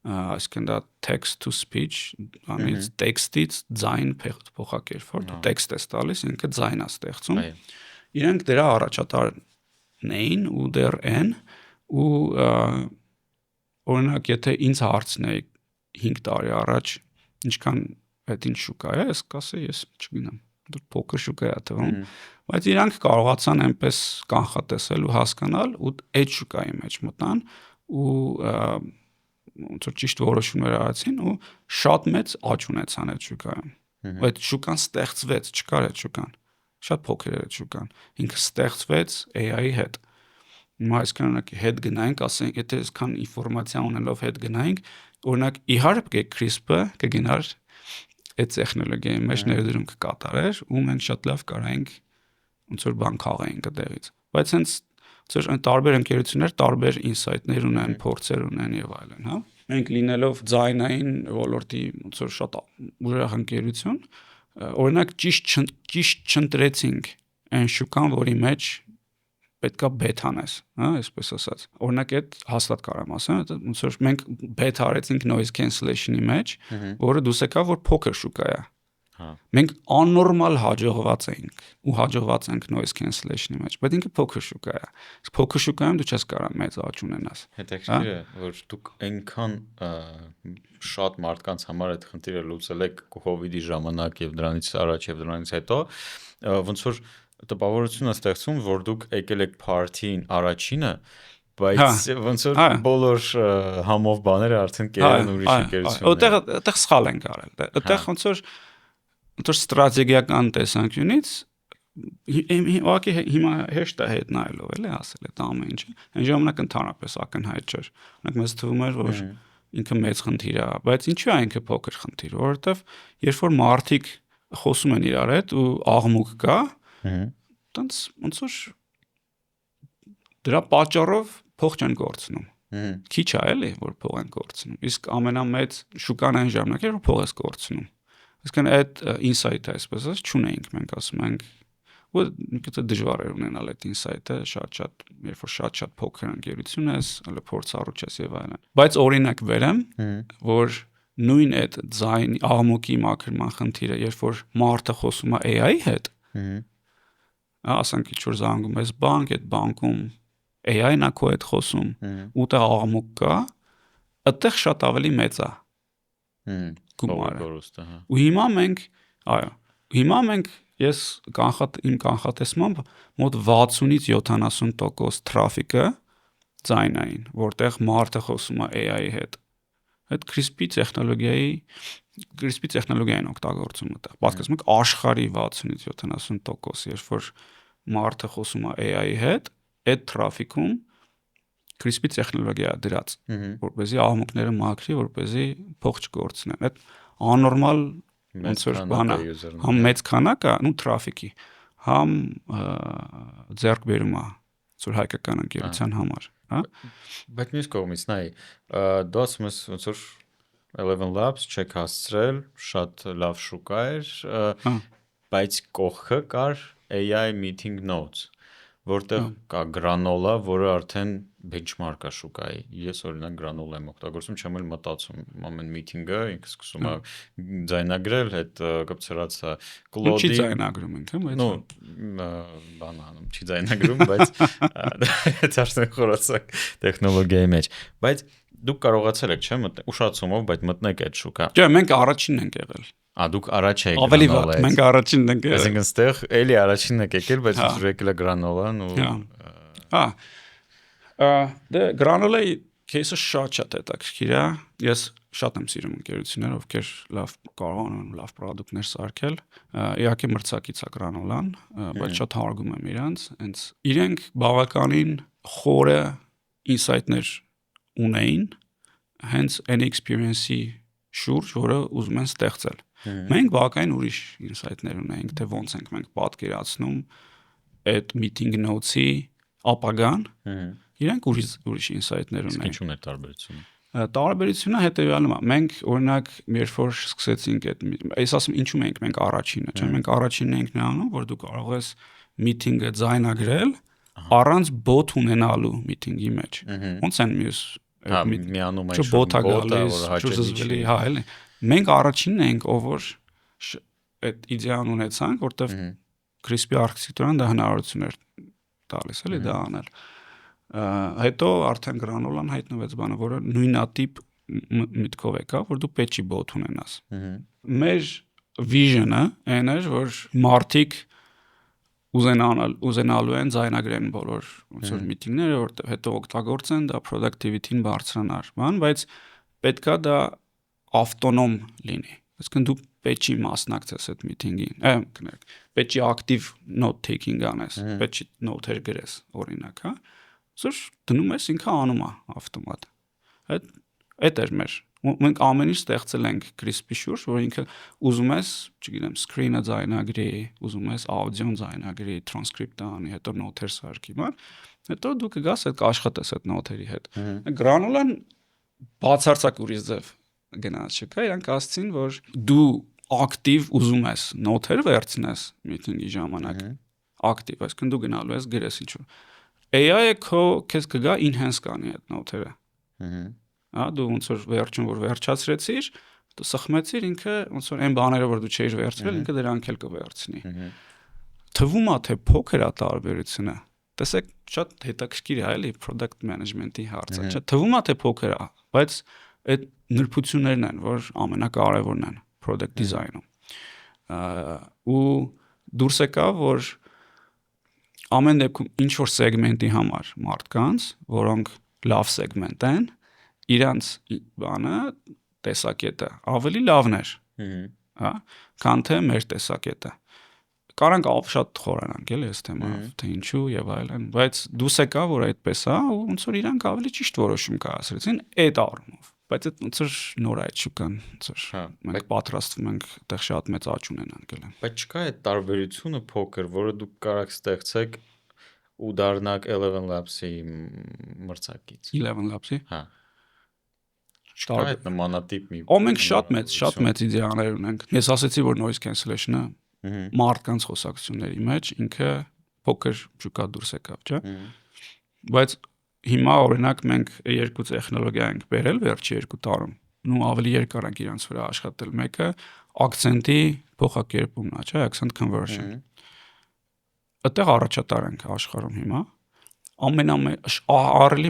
այսինքն դա text to speech, անից տեքստից ձայն փոխակերպ, որ դու տեքստ ես տալիս, ինքը ձայն է ստեղծում։ Իրանք դրա առաջատար էին ու դեռ են ու օրինակ եթե ինձ հարցնեի 5 տարի առաջ ինչքան այդ ինչ շուկա է, ես կասեի ես չգիտեմ, փոքր շուկա է թվում, բայց իրանք կարողացան այնպես կանխատեսել ու հասկանալ ու այդ շուկայի մեջ մտան ու ոնց որ ճիշտ որոշումներ արեցին ու շատ մեծ աճ ունեցան այդ շուկայում։ Այդ շուկան ստեղծվեց, չկար այդ շուկան։ Շատ փոքր էր այդ շուկան։ Ինքը ստեղծվեց AI-ի հետ։ Հիմա այսքան օրինակ հետ գնայինք, ասենք, եթե այսքան ինֆորմացիա ունելով հետ գնայինք, օրինակ իհարկե CRISP-ը կգնար այդ տեխնոլոգիայի մեջ ներդրում կկատարեր ու մենք շատ լավ կարայինք ոնց որ բան քաղայինք այդտեղից։ Բայց հենց ծեր տարբեր ընկերություններ տարբեր ինսայթներ ունեն, փորձեր ունեն եւ այլն, հա։ Մենք լինելով ձայնային ոլորտի ոնց որ շատ ուժեղ ընկերություն, օրինակ ճիշտ չընտրեցինք այն շուկան, որի մեջ պետքա բեթանես, հա, այսպես ասած։ Օրինակ այդ հաստատ կարամ ասեմ, ոնց որ մենք բեթա արեցինք noise cancellation-ի մեջ, որը դուս եկա որ փոքր շուկա է։ Հա։ Մենք աննորմալ հաջողված ենք ու հաջողված ենք noise cancellation-ի մեջ, բայց ինքը փոքր շուկա է։ Իսկ փոքր շուկայում դու չես կարող մեծ աճ ունենաս։ Հետաքրքիր է, որ դուք այնքան շատ մարդկանց համար այդ խնդիրը լուծել եք COVID-ի ժամանակ եւ դրանից առաջ եւ դրանից հետո, ոնց որ տպավորություն է ստեղծում, որ դուք եկել եք party-ին առաջինը, բայց ոնց որ բոլոր համով բաները արդեն կերան ուրիշ ընկերություններ։ Այդտեղ սխալ են արել։ Այդտեղ ոնց որ ստրատեգիական տեսանկյունից ուղղակի հիմա հեշտ է հետ նայելով էլի ասել այդ ամեն ինչը։ Այն ժամանակ ընդհանրապես ակնհայտ չէր։ Օրինակ մեզ թվում էր, որ ինքը մեծ խնդիր է, բայց ինչու է ինքը փոքր խնդիր, որովհետև երբ որ մարդիկ խոսում են իրար հետ ու աղմուկ կա, տենց ոնց որ դրա պատճառով փող չեն կորցնում։ Քիչ է էլի որ փող են կորցնում։ Իսկ ամենամեծ շուկան այն ժամանակ էր որ փող ես կորցնում։ Այսինքն այդ ինսայթը այսպես ասած չունեինք, մենք ասում ենք ու ինքը դժվար էր ունենալ այդ ինսայթը, շատ երբ որ շատ փոքր ընկերություն ես, հələ փորձառու ես եւ այլն։ Բայց օրինակ վերեմ, որ նույն այդ ձայն աղմուկի մաքրման խնդիրը, երբ որ մարդը խոսում է AI-ի հետ, ասենք ինչ որ զանգում ես բանկ, այդ բանկում AI-ն է քո հետ խոսում, ու տեղ աղմուկ կա, այդտեղ շատ ավելի մեծ է։ Գումարը։ Ու հիմա մենք ես իմ կանխատեսմամբ մոտ 60-ից 70% թրաֆիկը ձայնային, որտեղ մարդը խոսում է AI-ի հետ։ Այդ CRISP-ի տեխնոլոգիային օգտագործում այդտեղ։ Պատկերացնեք աշխարհի 60-ից 70%, երբ որ մարդը խոսում է AI-ի հետ, այդ թրաֆիկում CRISP-ի տեխնոլոգիա է դրած, որպեսզի աղմուկները մաքրի, որպեսզի փող չկորցնեն։ Այդ աննորմալ ոնց որ բան է, համ մեծ քանակ է, ու թրաֆիկի, համ ձեռքբերում է, ոնց որ հայկական ընկերության համար, հա։ Բայց մյուս կողմից նայ, դու ասում ես ոնց որ 11 Labs չեք հասցրել, շատ լավ շուկա էր, բայց կողքը կար AI meeting notes, որտեղ կա Granola, որը արդեն benchmark է շուկայի։ Ես օրինակ Granola եմ օգտագործում, չեմ էլ մտածում ամեն meeting-ը ինքը սկսում է ձայնագրել, այդ կպցրածը Claude-ի։ Չի ձայնագրում ինքը, բայց բան անում, չի ձայնագրում, բայց դա արդեն խորացակ տեխնոլոգիայի մեջ։ Բայց դուք կարողացել եք, չէ՞, ուշացումով, բայց մտնեք այդ շուկա։ Չէ, մենք առաջինն ենք եղել։ Դուք առաջ եք ավելի վատ, մենք առաջինն ենք եղել։ Այսինքն ստեղ էլի առաջինն եք եկել, բայց դուք եկել եք Granola-ն ու դե Granola-ի кейսը շատ հետաքրքիր է։ Ես շատ եմ սիրում ընկերություններ, ովքեր լավ կարողանում են լավ պրոդուկտներ սարքել։ Իհարկե մրցակից է Granola-ն, բայց շատ հարգում եմ իրանց, հենց իրենք բավականին խորը ինսայթներ ունեին հենց այն experience-ի շուրջ, որը ուզում են ստեղծել։ Մենք բավականին ուրիշ ինսայթներ ունենք, թե ոնց ենք մենք պատկերացնում այդ meeting notes-ի ապագան։ Իրենք ուրիշ ինսայթներ ունեն։ Ինչու՞ն է տարբերությունը։ Տարբերությունը հետևյալն է։ Մենք օրինակ երբ որ սկսեցինք այդ այս ասում ինչու մենք առաջինը, չէ՞, մենք առաջինն ենք նրանում, որ դու կարող ես meeting-ը ձայնագրել առանց bot ունենալու meeting-ի մեջ։ Ոնց են մյուս միանում այն բոտա գալիս, ճուզվելի, հա, էլի։ Մենք առաջինն ենք, ով որ այդ իդեան ունեցանք, որտեվ CRISP-ի արխիտեկտուրան դա հնարավորություն էր տալիս էլի դա անել։ Հետո արդեն Granola-ն հայտնվեց բանը, որը նույնատիպ միտքով եկավ, որ դու patch-ի bot ունենաս։ Մեր vision-ը այն էր, որ մարդիկ ուզենալու են ձայնագրեն բոլոր ոնց որ միտինգները, որտեղ հետո օգտագործեն դա productivity-ին բարձրանար, բայց պետքա դա ավտոնոմ լինի։ Այսինքն դու patch-ի մասնակցես այդ միտինգին, patch-ի active note taking անես, patch-ի note-եր գրես, օրինակ, հա։ Սուր դնում ես ինքը անում է ավտոմատ։ Այդ էր մեր։ Մենք ամեն ինչ ստեղծել ենք Crispy շուրջ, որ ինքը ուզում ես, չգիտեմ, screen-ը ձայնագրի, ուզում ես audio-ն ձայնագրի, transcript-ը անի, հետո note-եր սարքի, բան, հետո դու կգաս այդ կաշխատես այդ note-երի հետ։ Granola-ն բացարձակ ուրիշ ձև գնաց չկա, իրանք ասցին, որ դու active ուզում ես note-եր վերցնես meeting-ի ժամանակ, active, այսինքն դու գնալու ես գրես ինչ-որ։ AI-ը քեզ կգա enhance կանի այդ note-երը։ Հա, դու ոնց որ վերջում որ վերջացրեցիր, դու սխմեցիր ինքը ոնց որ այն բաները որ դու չէիր վերցրել, ինքը դրանք էլ կվերցնի։ Թվում է թե փոքր է տարբերությունը։ Տեսեք, շատ հետաքրքիր է էլի product management-ի հարցը, չէ՞։ Թվում է թե փոքր է, բայց այդ նրբություններն են, որ ամենակարևորն են product design-ում։ Ու դուրս եկավ, որ ամեն դեպքում ինչ որ սեգմենտի համար մարդկանց, որոնք լավ սեգմենտ են, իրանց բանը տեսակետը ավելի լավն էր, հա, քան թե մեր տեսակետը։ Կարանք շատ խորանանք էլի այս թեմայով, թե ինչու եւ այլն, բայց դուս եկա որ այդպես է, ու ոնց որ իրանք ավելի ճիշտ որոշում կայացրեցին այդ առումով։ Բայց այդ ոնց որ նոր այդ շուկան, ոնց որ մենք պատրաստվում ենք այդտեղ շատ մեծ աճ ունենանք էլի։ Բայց չկա այդ տարբերությունը փոքր, որը դուք կարաք ստեղծեք ու դառնաք 11 Labs-ի մրցակից։ 11 Labs-ի։ Հա։ Չկա այդ նմանատիպ մի։ Մենք շատ մեծ իդեաներ ունենք։ Ես ասացի, որ noise cancellation-ը մարդկանց խոսակցությունների մեջ ինքը փոքր շուկա դուրս եկավ, չէ՞։ Բայց հիմա օրինակ մենք երկու տեխնոլոգիա ենք բերել վերջի 2 տարում։ Ու ավելի երկար ենք իրանց վրա աշխատել։ Մեկը accent-ի փոխակերպումն է, չէ՞, accent conversion։ Այդտեղ առաջատար ենք աշխարհում հիմա։ Ամենամեծ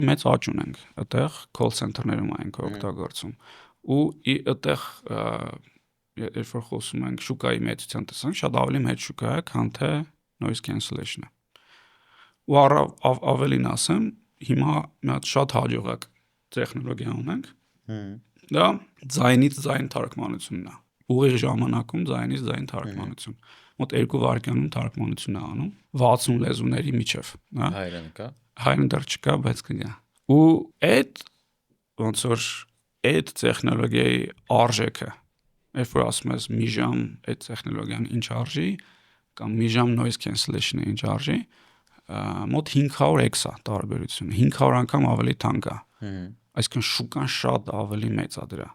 մեծ աճ ունենք այդտեղ call center-ներում ենք օգտագործում։ Ու այդտեղ երբ որ խոսում ենք շուկայի մեծության տեսանք, շատ ավելի մեծ շուկա է, քան թե noise cancellation-ը։ Ու ավելին ասեմ, հիմա մի հատ շատ հաջողակ տեխնոլոգիա ունենք։ Դա ձայնից ձայն թարգմանությունն է։ Ուղիղ ժամանակում ձայնից ձայն թարգմանություն։ Մոտ 2 վայրկյանում թարգմանություն է անում 60 լեզուների միջև, հա։ Հայերեն կա։ Հայերեն դեռ չկա, բայց կգա։ Ու այդ ոնց որ այդ տեխնոլոգիայի արժեքը, երբ որ ասում ես մի ժամ այդ տեխնոլոգիան ինչ արժի, կամ մի ժամ noise cancellation-ը ինչ արժի, մոտ 500x է տարբերությունը, 500 անգամ ավելի թանկ է։ Այսինքն շուկան շատ ավելի մեծ է դրա։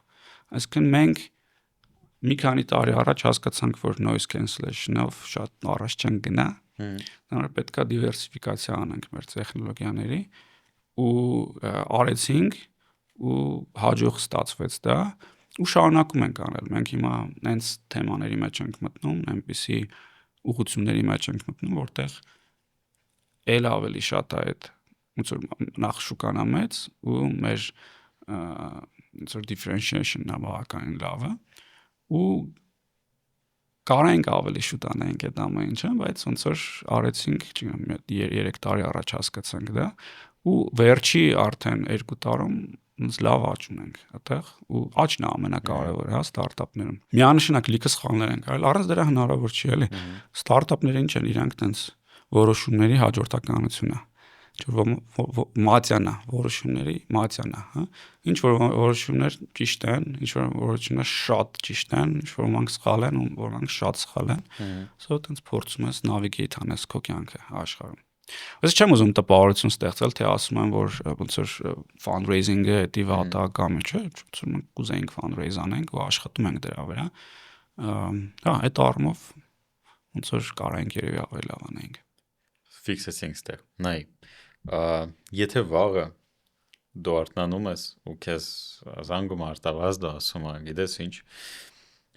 Այսինքն մենք մի քանի տարի առաջ հասկացանք, որ noise cancellation-ով շատ առաջ չեն գնա, դրանով պետքա դիվերսիֆիկացիա անենք մեր տեխնոլոգիաների ու արեցինք ու հաջող ստացվեց դա ու շարունակում ենք անել։ Մենք հիմա հենց թեմաների մեջ ենք մտնում, այնպիսի ուղղությունների մեջ ենք մտնում, որտեղ ել ավելի շատ է այդ ոնց որ նախ շուկան է մեծ ու մեր ոնց որ differentiation-ն է բավականին լավը ու կարենք ավելի շուտ անենք այդ ամեն ինչը, բայց ոնց որ արեցինք, չգիտեմ, 3 տարի առաջ հասկացանք դա ու վերջի արդեն 2 տարում ոնց լավ աճ ունենք այդտեղ ու աճն է ամենակարևորը, հա, ստարտափներում։ Միանշանակ լիքը սխալներ են կարել, առանց դրա հնարավոր չի էլի։ Ստարտափները ինչ են, իրանք տենց որոշումների հաջորդականություն է։ Մատյան է, որոշումների մատյան է, հա։ Ինչ որ որոշումներ ճիշտ են, ինչ որ որոշումներ շատ ճիշտ են, ինչ որ ոմանք սխալ են, ու ոմանք շատ սխալ են։ Սա տենց փորձում ես navigate անես քո կյանքը աշխարհում։ Ես չեմ ուզում տպավորություն ստեղծել, թե ասում եմ, որ ոնց որ fundraising-ը էդի վատ է կամ չէ, ոնց որ մենք կուզեինք fundraise անենք ու աշխատում ենք դրա վրա։ Հա, այդ առումով ոնց որ կարանք երևի ավելի լավ անենք։ Ֆիքսեցինք ստեղ։ Նայ, եթե վաղը դու արթնանում ես ու քեզ զանգում արտավազդը ասում է, գիտես ինչ,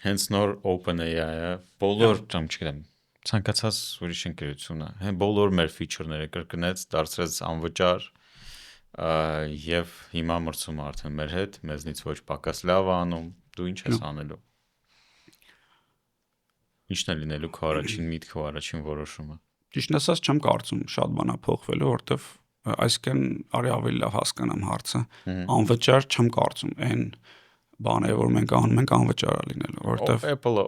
հենց նոր OpenAI-ը բոլոր, չգիտեմ, Ցանկացած ուրիշ ընկերությունը, հեն բոլոր մեր ֆիչերները կրկնեց, դարձրեց անվճար եւ հիմա մրցում է արդեն մեր հետ, մեզնից ոչ պակաս լավ է անում, դու ինչ ես անելու։ Ինչն է լինելու քո առաջին միտքը, առաջին որոշումը։ Ճիշտն ասած չեմ կարծում շատ բան է փոխվելու, որովհետև այսինքն արի ավելի լավ հասկանամ հարցը։ Անվճար չեմ կարծում այն բաները, որ մենք անում ենք, անվճար է լինելու, որովհետև Apple-ը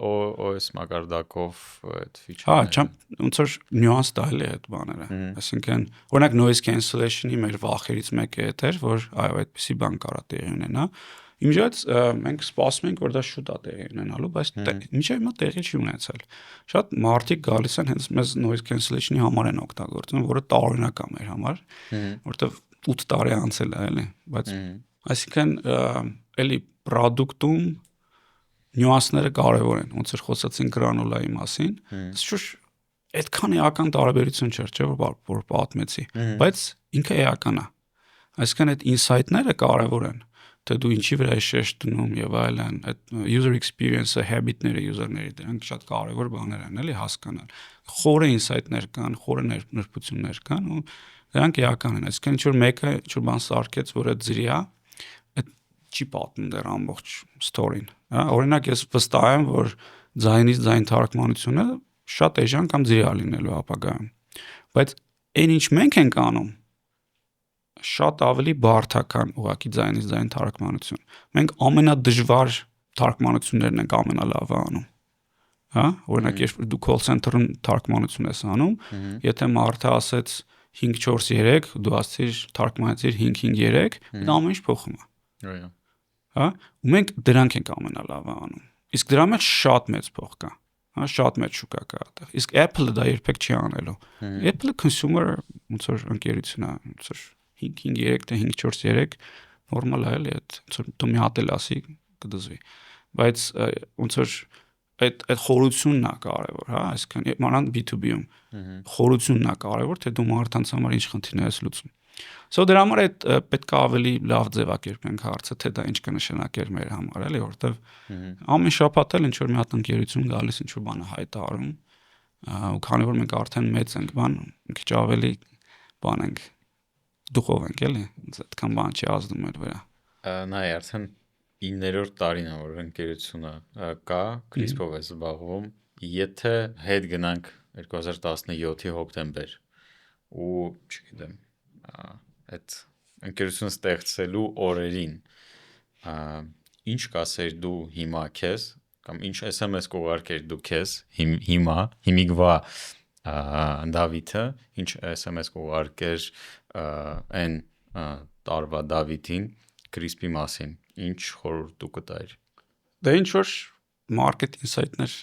OS մակարդակով այդ Հա, ֆիչերները։ չեմ ոնց որ նյուանս տալի է այդ բաները։ Այսինքն, օրինակ noise cancellation-ի մեր վախերից մեկը էր, որ այո, այդպեսի բան կարա տեղի ունենա։ Իմիջիայց մենք սպասում ենք, որ դա շուտ է տեղի ունենալու, բայց մինչև հիմա տեղի չի ունեցել։ Շատ մարդիկ գալիս են հենց մեզ noise cancellation-ի համար են օգտագործում, որը տարօրինակ է մեր համար, որովհետև 8 տարի անցել է, էլի, բայց այսինքն էլի product-ում նյուանսները կարևոր են, ոնց որ խոսացին գրանուլայի մասին, շուտ այդքան էական տարբերություն չէր, չէ՞ որ պատմեցի, բայց ինքը էական է։ Այսինքն այդ insight-ները կարևոր են, թե դու ինչի վրա ես շեշտ դնում եւ այլն, այդ user experience-ը, habit-ները user-ների դրանք շատ կարևոր բաներ են, էլի հասկանալ։ Խորը insight-ներ կան, խորը նրբություններ կան ու դրանք էական են։ Այսինքն ինչ որ մեկը ինչ որ բան սարքեց, որ այդ զրի է, այդ չի պատմում դեռ ամբողջ story-ն, հա, օրինակ ես վստահ եմ, որ ձայնից ձայն թարգմանությունը շատ էժան կամ ձրի է լինելու ապագայում, բայց այն ինչ մենք ենք անում շատ ավելի բարդական ուղղակի ձայնից ձայն թարգմանություն։ Մենք ամենադժվար թարգմանություններն ենք ամենալավը անում։ Հա, օրինակ երբ դու call center-ում թարգմանություն ես անում, եթե մարդը ասեց 543, դու ասցիր թարգմանեցիր 553, դա ամեն ինչ փոխում է։ Հա, ու մենք դրանք ենք ամենալավը անում։ Իսկ դրա մեջ շատ մեծ փող կա։ Հա, շատ մեծ շուկա կա այդտեղ։ Իսկ Apple-ը դա երբեք չի անելու։ Apple-ը consumer ոնց որ ընկերություն է, ոնց որ 553 թե 543 նորմալ է, էլի, այդ ոնց որ դու մի հատ էլ ասի կդզվի։ Բայց ոնց որ այդ խորությունն է կարևոր, հա, այսինքն մանավանդ B2B-ում խորությունն է կարևոր, թե դու մարդկանց համար ինչ խնդիրներ ես լուծում։ So դրա համար այդ պետք է ավելի լավ ձևակերպենք հարցը, թե դա ինչ կնշանակեր մեր համար, էլի, որովհետև ամեն շաբաթ էլ ինչ որ մի հատ ընկերություն գալիս ինչ որ բան է հայտարարում, ու քանի որ մենք արդեն մեծ ենք, բան, մի քիչ ավելի բան ենք դուխով ենք, էլի, այդքան բան չի ազդում մեր վրա։ Նայ, արդեն 9-րդ տարին է, որ ընկերությունը կա, Crisp-ով է զբաղվում, եթե հետ գնանք 2017-ի հոկտեմբեր ու չգիտեմ, այդ ընկերությունը ստեղծելու օրերին, ինչ կասեր դու հիմա քեզ, կամ ինչ SMS կուղարկեր դու քեզ հիմիկվա Դավիթը, ինչ SMS կուղարկեր այն տարվա Դավիթին Crisp-ի մասին, ինչ խորհուրդ դու կտայիր։ Դա ինչ որ market insight-ներ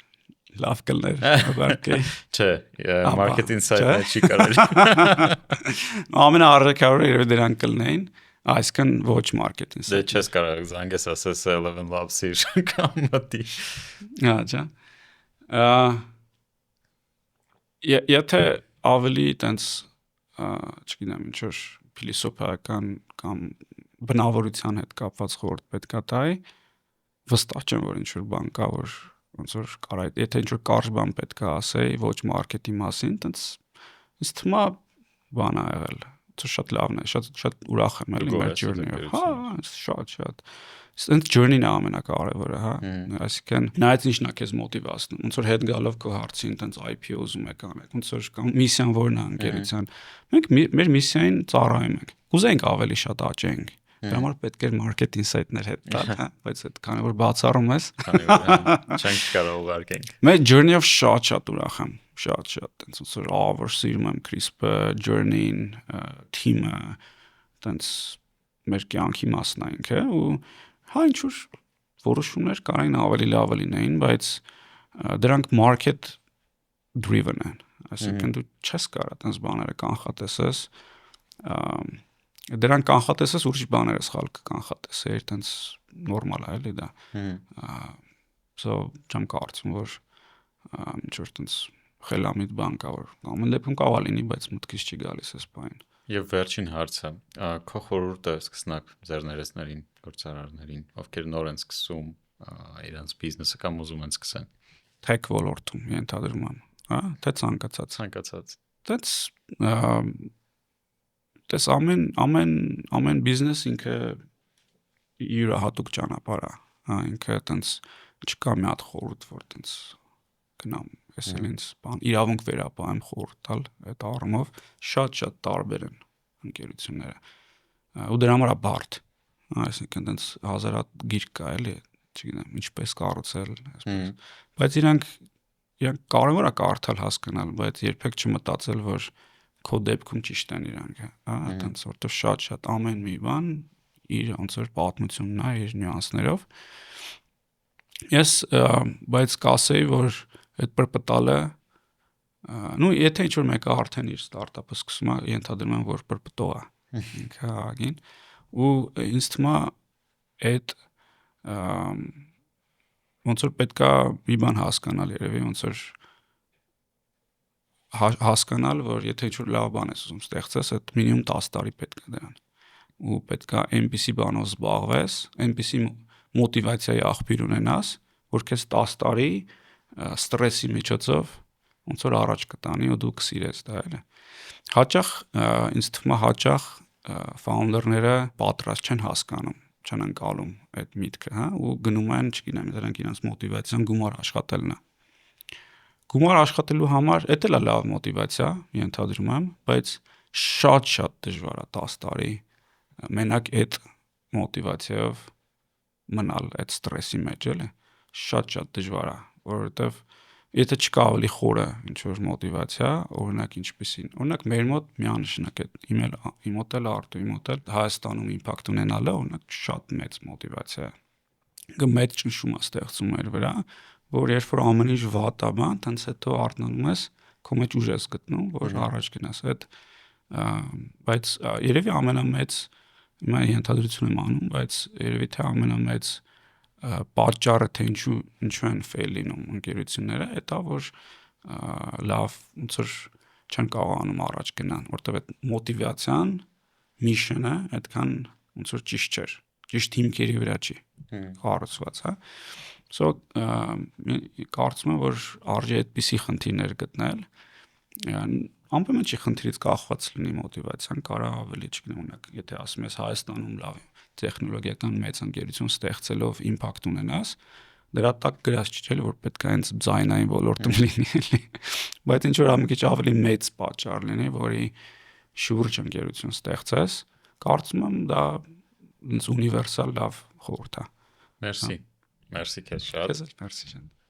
լավ կլներ, ուղարկե։ Չէ, market insight-ներ չի կարելի։ Ամենաառաջակալը երևի դրանք կլնեին, այսինքն ոչ market insight։ Դե չես կարող զանգես ասես 11 Labs-ի կամ մտի։ Հա, չէ։ Եթե ավելի տենց չգիտեմ ինչ որ փիլիսոփայական կամ բնավորության հետ կապված խորհուրդ պետք է տայի, վստահ չեմ որ ինչ որ բան կա որ ոնց որ կարա եթե ինչ որ կարճ բան պետք է ասեի ոչ մարքեթի մասին, տենց ինձ թվում է բան ա եղել, շատ լավն է, շատ ուրախ եմ էլի մեր journey-ով։ Հա, շատ։ Այդ journey-ն է ամենակարևորը, հա։ Այսինքն նայած ինչն է քեզ մոտիվացնում։ Ոնց որ հետ գալով քո հարցին, տենց IPO ուզում եք անել, ոնց որ կամ միսիան որն է ընկերության։ Մենք մեր միսիային ծառայում ենք։ Կուզենք ավելի շատ աճենք։ Դրա համար պետք է market insight-ներ հետ տալ, հա, բայց այդ քանի որ բացառում ես, չենք կարող ուղարկենք։ Մեր journey-ով շատ ուրախ եմ, շատ, տենց ոնց որ ավոր սիրում եմ Crisp-ը, journey-ին, team-ը, տենց մեր կյանքի մասն է ինքը ու հա ինչ որ որոշումներ կարային ավելի լավը լինեին, բայց դրանք market driven են, այսինքն դու չես կարող տենց բաները կանխատեսես, դրանք կանխատեսես ուրիշ բաներ ես խալ կանխատեսեր, տենց նորմալ է էլի դա։ So չեմ կարծում որ ինչ որ տենց խելամիտ բան կա որ ամեն դեպքում կարող լինի, բայց մտքից չի գալիս այս բանը։ Եվ վերջին հարցը, քո խորհուրդը սկսնակ ձեր ներեցներին, գործարարներին, ովքեր նոր են սկսում իրենց բիզնեսը կամ ուզում են սկսեն։ Tech ոլորտում ենթադրում եմ, հա, թե ցանկացած։ Դից դες ամեն բիզնես ինքը իր հատուկ ճանապարհ է, հա, ինքը տենց չկա մի հատ խորհուրդ, որ տենց գնամ, էսել ինձ բան իրավունք վերապահեմ խորհուրդ տալ այդ առումով շատ տարբեր են ընկերությունները։ Ու դրա համար է բարդ, այսինքն տենց հազար հատ գիրք կա էլի, չգիտեմ, ինչպես կառուցել, այսպես։ Բայց իրանք կարևոր է կարդալ, հասկանալ, բայց երբեք չմտածել, որ քո դեպքում ճիշտ են իրանք, հա, այտենց որտեղ շատ ամեն մի բան իր ոնց որ պատմությունն է, իր նյուանսներով։ Ես բայց կասեի, որ այդ պրպտալը, նու եթե ինչ-որ մեկը արդեն իր ստարտափը սկսում է, ենթադրում եմ, որ պրպտող է ինքը ագին, ու ինձ թվում է այդ ոնց որ պետքա մի բան հասկանալ երևի, ոնց որ հասկանալ, որ եթե ինչ-որ լավ բան ես ուզում ստեղծես, այդ մինիմում 10 տարի պետք է դրան։ Ու պետքա այնպիսի բանով զբաղվես, այնպիսի մոտիվացիայի աղբյուր ունենաս, որ քեզ 10 տարի ստրեսի միջոցով ոնց որ առաջ կտանի ու դու կսիրես դա էլի։ Ինձ թվում է հաճախ ֆաունդերները պատրաստ չեն հասկանում, չեն անցալում այդ միտքը, հա, ու գնում են, չգիտեմ, դրանք իրենց մոտիվացիան գումար աշխատելն է։ Գումար աշխատելու համար դա էլ է լավ մոտիվացիա, ենթադրում եմ, բայց շատ դժվար է 10 տարի մենակ այդ մոտիվացիայով մնալ այդ ստրեսի մեջ էլի, շատ դժվար է, որովհետև եթե չկա ավելի խորը ինչ-որ մոտիվացիա, օրինակ ինչպեսին, օրինակ մեր մոտ միանշանակ է իմ մոտ էլ Արտուի մոտ էլ Հայաստանում իմպակտ ունենալը, օրինակ շատ մեծ մոտիվացիա է։ Մեծ ճնշում է ստեղծում մեր վրա, որ երբ որ ամեն ինչ վատ է, բան, տենց հետո արթնանում ես, քո մեջ ուժ ես գտնում, որ առաջ գնաս այդ, բայց երևի ամենամեծ, հիմա ենթադրություն եմ անում, բայց երևի թե ամենամեծ պատճառը թե ինչու են ֆեյլ լինում ընկերությունները, դա որ լավ ոնց որ չեն կարողանում առաջ գնան, որտեղ այդ մոտիվացիան միշնը այդքան ոնց որ ճիշտ չէր, ճիշտ հիմքերի վրա չի կառուցված, հա։ Կարծում եմ, որ արժի այդպիսի խնդիրներ գտնել, ամենայն չի խնդիրից կախված լինի մոտիվացիան, կարա ավելի, չգիտեմ, օրինակ, եթե ասում ես Հայաստանում լավ տեխնոլոգիական մեծ ընկերություն ստեղծելով իմպակտ ունենաս, դրա տակ գրած չէ, որ պետք է հենց ձայնային ոլորտում լինի, էլի։ Բայց ինչ որ մի քիչ ավելի մեծ պատճառ լինի, որի շուրջ ընկերություն ստեղծես, կարծում եմ դա ունիվերսալ լավ խորհուրդ է։ Մերսի քեզ շատ։ Մերսի ջան։